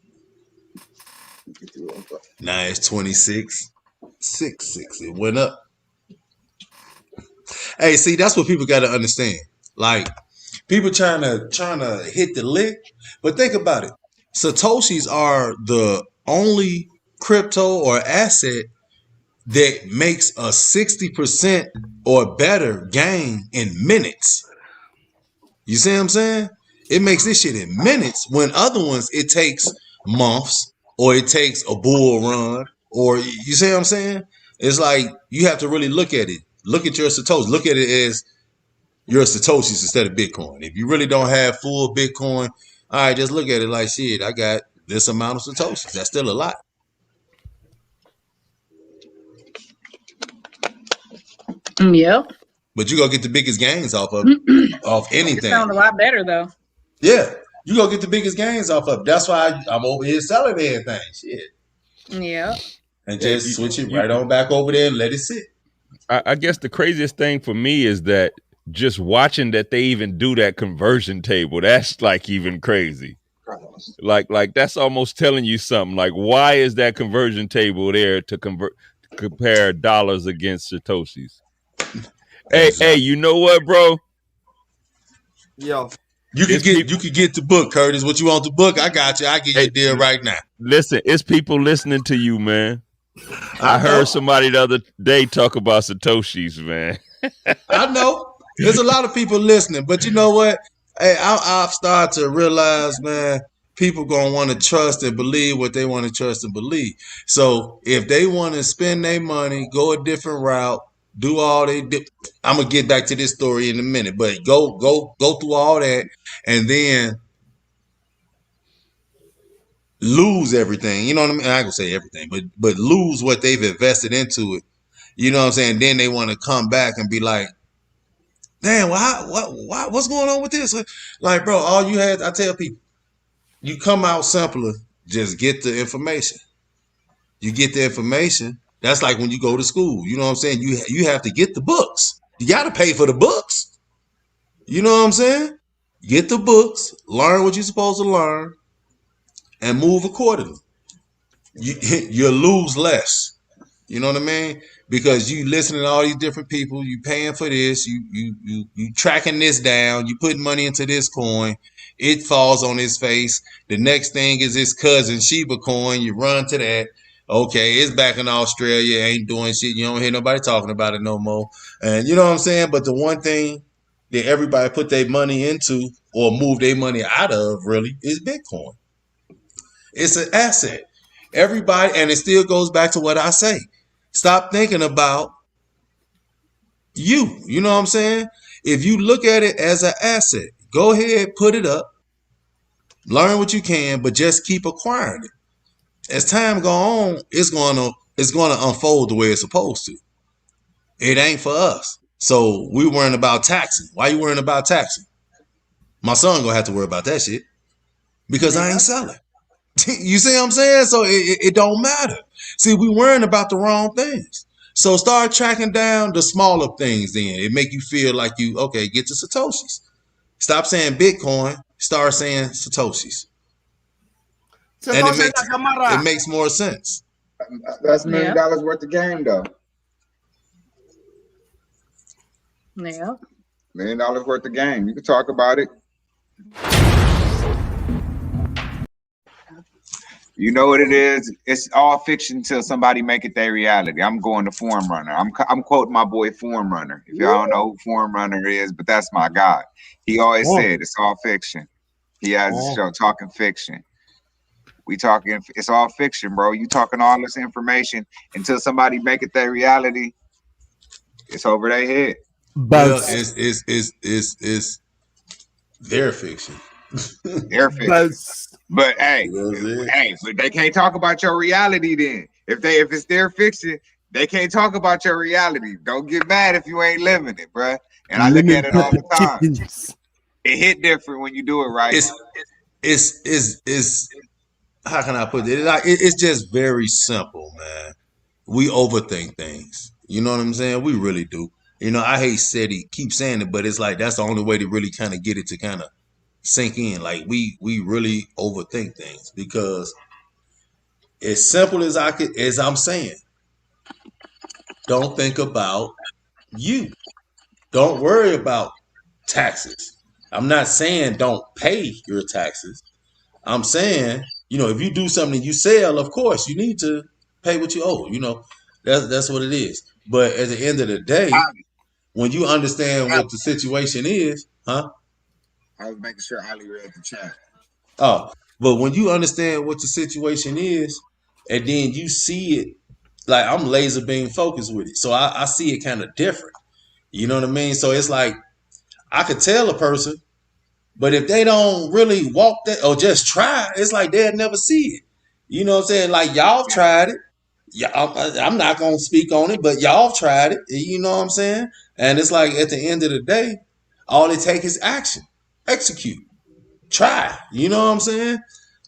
Now it's 26.66. It went up. Hey, see, that's what people got to understand. Like, people trying to hit the lick, but think about it. Satoshis are the only crypto or asset that makes a 60% or better gain in minutes. You see what I'm saying? It makes this shit in minutes, when other ones it takes months, or it takes a bull run, or you see what I'm saying? It's like you have to really look at it. Look at your Satoshis. Look at it as your Satoshis instead of Bitcoin. If you really don't have full Bitcoin, all right, just look at it like, shit, I got this amount of Satoshis. That's still a lot. Yep. But you gonna get the biggest gains off of off anything. It sounds a lot better though. Yeah, you gonna get the biggest gains off of. That's why I'm over here selling everything. Shit. Yeah. And just switch it right on back over there and let it sit. I guess the craziest thing for me is that just watching that they even do that conversion table, that's like even crazy. Like that's almost telling you something. Like, why is that conversion table there to compare dollars against Satoshis? Hey, you know what, bro? Yo. You could get the book, Curtis. What you want the book? I got you. I get you a deal right now. Listen, it's people listening to you, man. I heard somebody the other day talk about Satoshis, man. I know. There's a lot of people listening, but you know what? Hey, I've started to realize, man, people gonna want to trust and believe what they want to trust and believe. So if they want to spend their money, go a different route, do all they do. I'm gonna get back to this story in a minute, but go through all that and then lose everything. You know what I mean? I ain't gonna say everything, but lose what they've invested into it. You know what I'm saying? Then they want to come back and be like, damn, what's going on with this? Like, bro, all you had, I tell people, you come out simpler, just get the information. You get the information. That's like when you go to school. You know what I'm saying? You have to get the books. You got to pay for the books. You know what I'm saying? Get the books, learn what you're supposed to learn, and move accordingly. You'll lose less. You know what I mean? Because you listening to all these different people, you paying for this, you tracking this down, you putting money into this coin, it falls on his face. The next thing is his cousin Shiba coin. You run to that. Okay, it's back in Australia, ain't doing shit. You don't hear nobody talking about it no more. And you know what I'm saying? But the one thing that everybody put their money into or move their money out of really is Bitcoin. It's an asset. Everybody, and it still goes back to what I say. Stop thinking about you. You know what I'm saying? If you look at it as an asset, go ahead, put it up, learn what you can, but just keep acquiring it. As time go on, it's gonna unfold the way it's supposed to. It ain't for us. So we worrying about taxing. Why you worrying about taxing? My son gonna have to worry about that shit because I ain't selling. You see what I'm saying? So it don't matter. See, we worrying about the wrong things. So start tracking down the smaller things then. It make you feel like you, okay, get to Satoshis. Stop saying Bitcoin, start saying Satoshis. And it makes more sense. That's $1 million worth of game though. Yeah. $1 million worth of game. You can talk about it. You know what it is? It's all fiction until somebody make it their reality. I'm going to Form Runner. I'm quoting my boy Form Runner. If y'all don't know who Form Runner is, but that's my guy. He always said it's all fiction. He has a show talking fiction. We talking, it's all fiction, bro. You talking all this information until somebody make it their reality. It's over their head. Well, it's their fiction. Their fiction. But hey, but they can't talk about your reality then. If it's their fiction, they can't talk about your reality. Don't get mad if you ain't living it, bro. And I look at it all the time. It hit different when you do it right. It's how can I put it? It's just very simple, man. We overthink things. You know what I'm saying? We really do. You know, I hate keep saying it, but it's like that's the only way to really kind of get it to kind of sink in. Like we really overthink things because as simple as I'm saying, don't think about you. Don't worry about taxes. I'm not saying don't pay your taxes. I'm saying, you know, if you do something you sell, of course you need to pay what you owe. You know, that's what it is. But at the end of the day, when you understand what the situation is, huh? I was making sure Ali read the chat. Oh, but when you understand what the situation is, and then you see it, like I'm laser beam focused with it. So I see it kind of different. You know what I mean? So it's like I could tell a person, but if they don't really walk that or just try, it's like they'll never see it. You know what I'm saying? Like y'all tried it. Yeah, I'm not gonna speak on it, but y'all tried it. You know what I'm saying? And it's like at the end of the day, all it takes is action, execute, try. You know what I'm saying?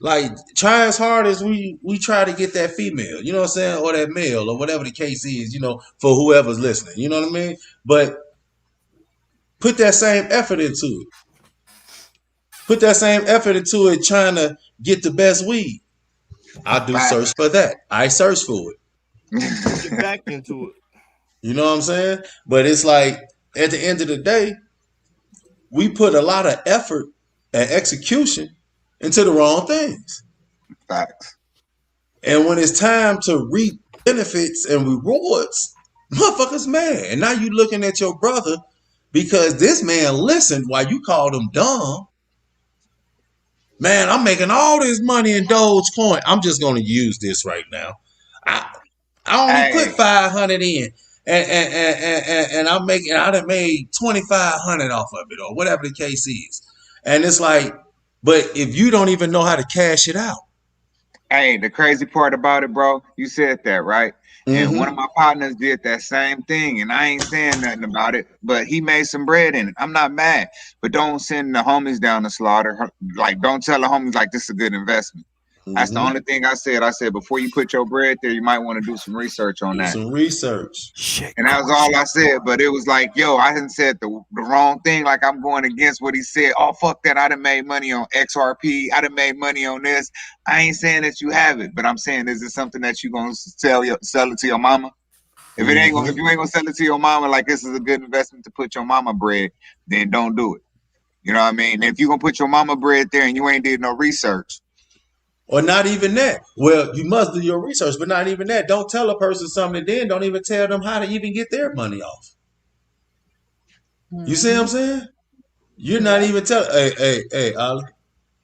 Like try as hard as we try to get that female. You know what I'm saying? Or that male, or whatever the case is. You know, for whoever's listening. You know what I mean? But put that same effort into it. Put that same effort into it trying to get the best weed. I do search for that. I search for it. Get back into it. You know what I'm saying? But it's like at the end of the day, we put a lot of effort and execution into the wrong things. Facts. And when it's time to reap benefits and rewards, motherfuckers mad. And now you looking at your brother because this man listened while you called him dumb. Man, I'm making all this money in Dogecoin. I'm just going to use this right now. I only put 500 in, and I done made 2,500 off of it, or whatever the case is. And it's like, but if you don't even know how to cash it out. Hey, the crazy part about it, bro, you said that, right? And one of my partners did that same thing, and I ain't saying nothing about it, but he made some bread in it. I'm not mad, but don't send the homies down the slaughter. Like, don't tell the homies like this is a good investment. That's the only thing I said. I said, before you put your bread there, you might want to do some research on that. Some research. And that was all I said. But it was like, yo, I hadn't said the wrong thing. Like I'm going against what he said. Oh, fuck that. I done made money on XRP. I done made money on this. I ain't saying that you have it, but I'm saying, is it something that you going to sell it to your mama? If it ain't gonna, if you ain't gonna sell it to your mama, like this is a good investment to put your mama bread, then don't do it. You know what I mean? If you gonna put your mama bread there and you ain't did no research, or not even that. Well, you must do your research, but not even that. Don't tell a person something, then don't even tell them how to even get their money off. You see what I'm saying? You're not even telling. Hey, Ollie.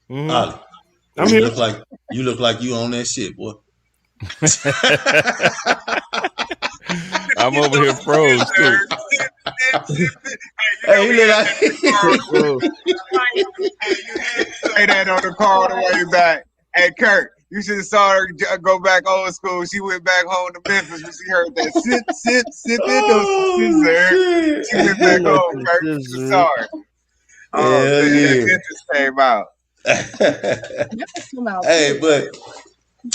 Mm-hmm. Ollie. I'm you here. look like you on that shit, boy. I'm over here froze too. Hey, you look like say that on the car on the way back. Hey, Kurt, you should have saw her go back old school. She went back home to Memphis when she heard that sit in those scissors. She went back home, Kurt. You saw her. Oh, man, that just came out. Hey, but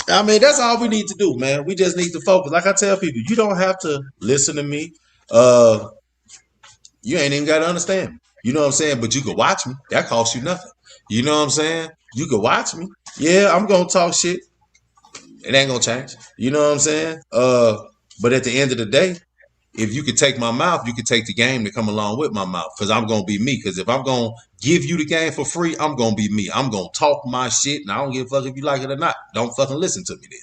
I mean, that's all we need to do, man. We just need to focus. Like I tell people, you don't have to listen to me. You ain't even got to understand me. You know what I'm saying? But you can watch me. That costs you nothing. You know what I'm saying? You can watch me. Yeah, I'm gonna talk shit. It ain't gonna change. You know what I'm saying? But at the end of the day, if you could take my mouth, you could take the game to come along with my mouth. Because I'm gonna be me. Because if I'm gonna give you the game for free, I'm gonna be me. I'm gonna talk my shit, and I don't give a fuck if you like it or not. Don't fucking listen to me then.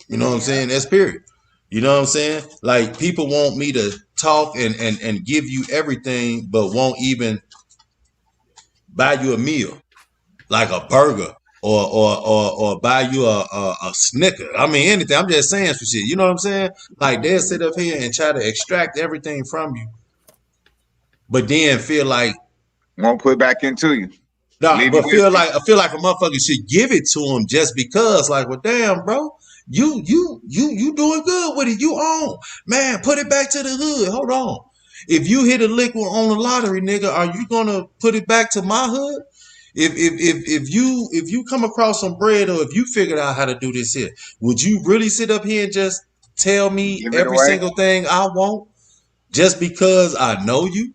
You know what I'm saying? That's period. You know what I'm saying? Like, people want me to talk and give you everything, but won't even buy you a meal, like a burger or buy you a Snicker. I mean, anything. I'm just saying some shit. You know what I'm saying? Like, they'll sit up here and try to extract everything from you, but then feel like won't put back into you. No, but I feel like a motherfucker should give it to him just because. Like, well, damn, bro. You doing good with it. You on, man. Put it back to the hood. Hold on. If you hit a lick on the lottery, nigga, are you gonna put it back to my hood? If you come across some bread, or if you figured out how to do this here, would you really sit up here and just tell me every single thing I want just because I know you?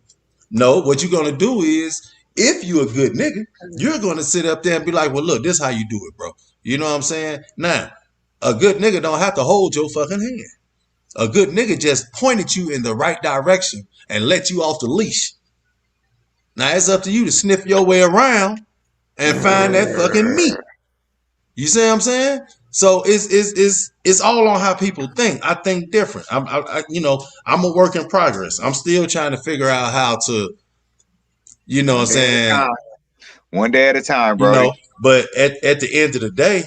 No. What you're gonna do is, if you a good nigga, you're gonna sit up there and be like, well, look, this is how you do it, bro. You know what I'm saying? Now, a good nigga don't have to hold your fucking hand. A good nigga just pointed you in the right direction and let you off the leash. Now it's up to you to sniff your way around and find that fucking meat. You see what I'm saying? So it's all on how people think. I think different. I'm a work in progress. I'm still trying to figure out how to, you know what I'm saying? One day at a time, bro. You know, but at the end of the day,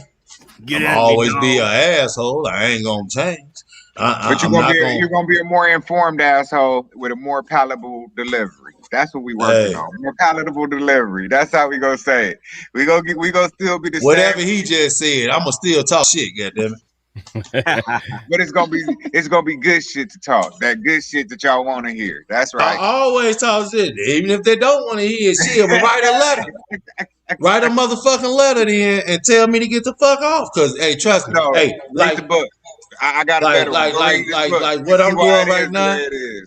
I'm always be an asshole. I ain't gonna change. But you're gonna be a more informed asshole with a more palatable delivery. That's what we working on. More palatable delivery. That's how we gonna say it. We gonna still be the same. Whatever he just said, I'ma still talk shit, goddammit. But it's gonna be good shit to talk. That good shit that y'all want to hear. That's right. I always talk shit, even if they don't want to hear shit. But write a letter. Write a motherfucking letter then and tell me to get the fuck off. Cause hey, trust me. No, hey, like the book. I got a better like what I'm doing right now.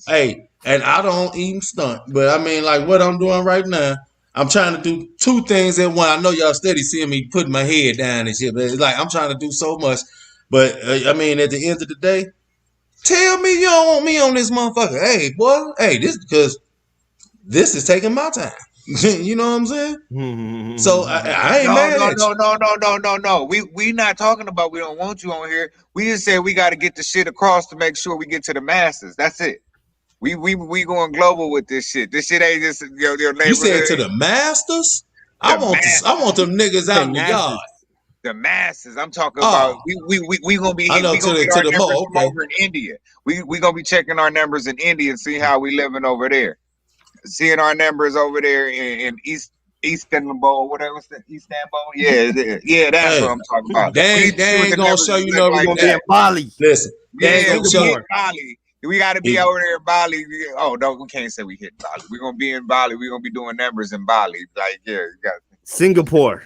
Hey, and I don't even stunt, but I mean, like, what I'm doing right now, I'm trying to do two things at once. I know y'all steady seeing me putting my head down and shit, but it's like I'm trying to do so much. But I mean, at the end of the day, tell me you don't want me on this motherfucker. Hey, boy, hey, this because this is taking my time. You know what I'm saying? So I ain't mad at you. No. We not talking about we don't want you on here. We just said we got to get the shit across to make sure we get to the masses. That's it. We going global with this shit. This shit ain't just your neighborhood. You said to the masters? I want them niggas out in the yard. The masses. I'm talking about. We gonna be. I know, we to gonna the get our numbers mall, from over in India. We gonna be checking our numbers in India and see how we living over there. Seeing our numbers over there in Istanbul, whatever, Istanbul. Yeah, that's what I'm talking about. They ain't gonna show you no. We're gonna be in Bali. Listen, yeah, we hit Bali. We got to be over there in Bali. Oh no, we can't say we hit Bali. We're gonna be in Bali. We're gonna be doing numbers in Bali. Like, yeah, you got Singapore.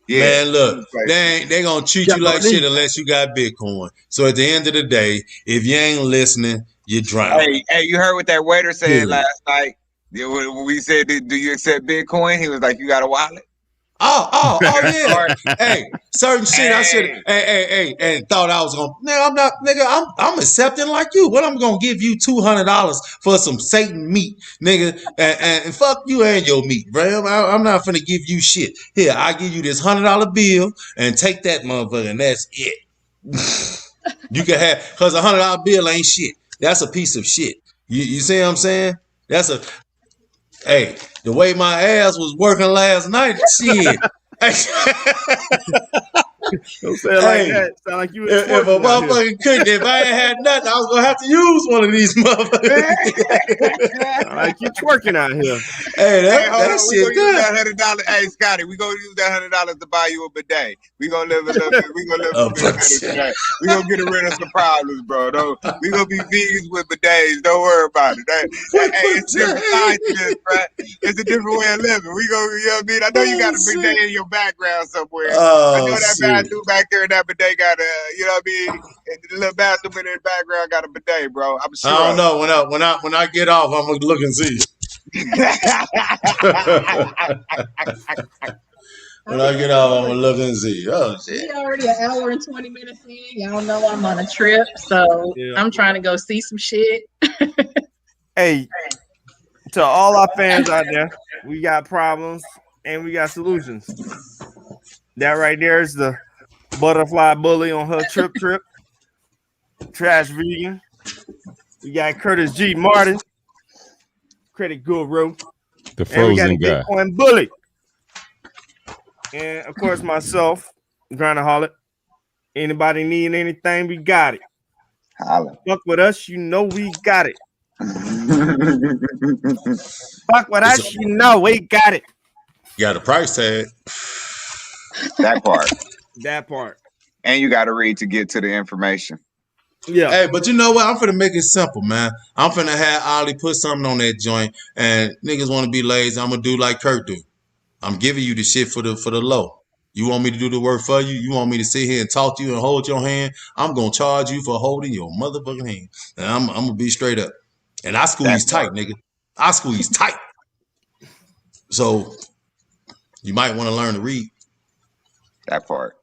Yeah, man, look, they gonna treat you like shit unless you got Bitcoin. So at the end of the day, if you ain't listening, you drown. Hey, you heard what that waiter said last night? When we said, "Do you accept Bitcoin?" He was like, "You got a wallet?" Oh yeah. Hey, certain shit I should and thought I was gonna. No, I'm not, nigga. I'm accepting like you. What I'm gonna give you $200 for some Satan meat, nigga, and fuck you and your meat, bro. I'm not finna give you shit. Here, I give you this $100 bill and take that motherfucker, and that's it. You can have, cause $100 bill ain't shit. That's a piece of shit. You see what I'm saying? Hey, the way my ass was working last night, shit. Don't say it like that. Sound like you. If a motherfucker couldn't, if I ain't had nothing, I was gonna have to use one of these motherfuckers. Sound like you twerking out here. Hey, that shit good. $100. Hey, Scotty, we gonna use that $100 to buy you a bidet. We gonna live a little bit. We gonna live a bit better today. We gonna get rid of some problems, bro. We gonna be vegans with bidets. Don't worry about it. Hey, it's different science, bro. It's a different way of living. We go, you know what I mean? I know you got a bidet in your background somewhere. I know that bathroom back there in that bidet got a, you know what I mean? The little bathroom in the background got a bidet, bro. I'm sure. I don't know. When I get off, I'm gonna look and see. When I get off, I'm gonna look and see. Oh shit! We already an hour and 20 minutes in. Y'all know I'm on a trip, so I'm trying to go see some shit. Hey, to all our fans out there, we got problems and we got solutions. That right there is the butterfly bully on her trip. Trash vegan. We got Curtis G. Martin, credit guru. The frozen guy. Bitcoin bully. And of course, myself, Grindaholic. Anybody need anything, we got it. Holla. Fuck with us, you know we got it. Fuck with us, you know we got it. You got a price tag. That part. That part. And you got to read to get to the information. Yeah. Hey, but you know what? I'm finna make it simple, man. I'm finna have Ollie put something on that joint, and niggas want to be lazy. I'm gonna do like Kurt do. I'm giving you the shit for the low. You want me to do the work for you? You want me to sit here and talk to you and hold your hand? I'm gonna charge you for holding your motherfucking hand. And I'm gonna be straight up. And I squeeze tight, nigga. I squeeze tight. So you might want to learn to read. That part.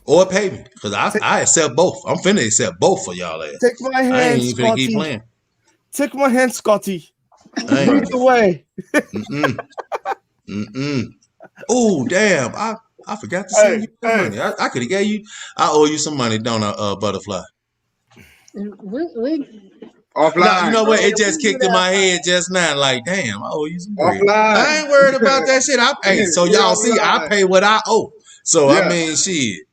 Or pay me. Because I accept both. I'm finna accept both for y'all ass. Take my hand, I ain't even finna Scotty. keep playing. Take my hand, Scotty. Lead the way. Oh, damn. I forgot to send you money. I could have gave you. I owe you some money, don't I, Butterfly? Offline. No, you know what? It just kicked in my head just now. Like, damn, I owe you some bread. I ain't worried about that shit. So y'all see, I pay what I owe. So I mean, shit.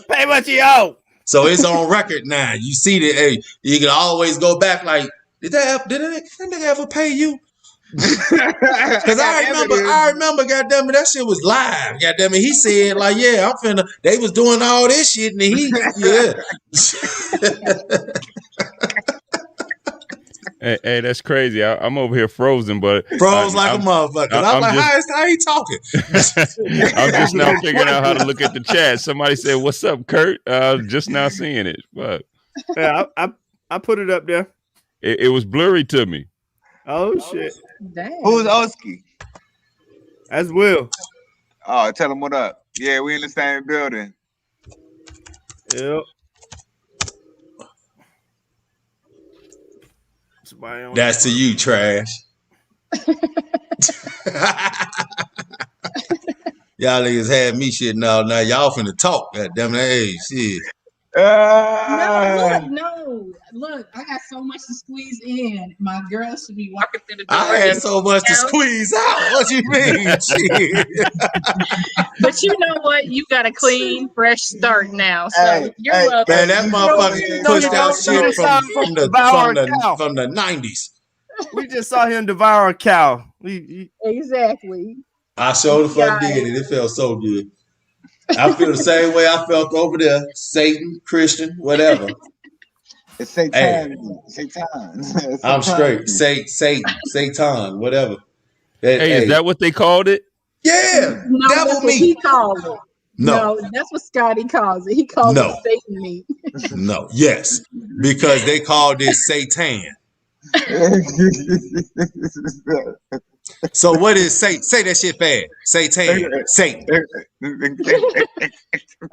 Pay what you owe. So it's on record now. You see that? Hey, you can always go back. Like, did that nigga ever pay you? Because I remember, goddamn it, that shit was live. Goddamn it, he said like, yeah, I'm finna. They was doing all this shit, and Hey, that's crazy. I'm over here frozen, but froze like a motherfucker. I'm like, how he talking? I'm just now figuring out how to look at the chat. Somebody said, "What's up, Kurt?" Just now seeing it, but yeah, I put it up there. It was blurry to me. Oh shit! Damn. Who's Oski? That's Will. Oh, tell him what up. Yeah, we in the same building. Yep. That's to you, trash. Y'all niggas had me shitting out. Now y'all finna talk. Goddamn it, hey, shit. Look, I got so much to squeeze in. My girl should be walking through the door. I had so much to squeeze out. What you mean? Shit. But you know what? You got a clean, fresh start now. So you're welcome. Man, that motherfucker pushed out shit from the 90s. We just saw him devour a cow. Exactly. I sure the fuck did it. It felt so good. I feel the same way I felt over there. Satan, Christian, whatever. It's Satan. Satan. I'm straight. Satan, whatever. Is that what they called it? Yeah. No, devil that's what meat. he called it. No, that's what Scotty calls it. He calls it Satan meat. No. Yes. Because they called it Satan. So what is Satan? Say that shit fast. Satan.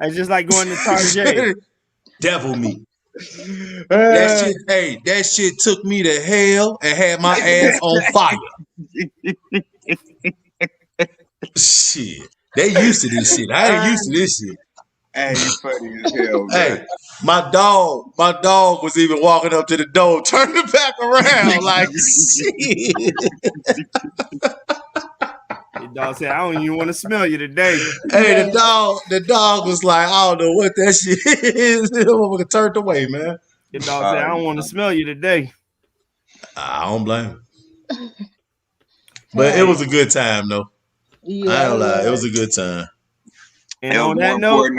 It's just like going to Target. Devil meat. That shit took me to hell and had my ass on fire. Shit. They used to this shit. I ain't used to this shit. Hey, you funny as hell, Hey, man. my dog was even walking up to the door, turning it back around like shit. The dog said, "I don't even want to smell you today." Hey, the dog was like, I don't know what that shit is. The motherfucker turned away, man. The dog said, "I don't want to smell you today." I don't blame him. But it was a good time, though. I ain't gonna lie, it was a good time. And on that note,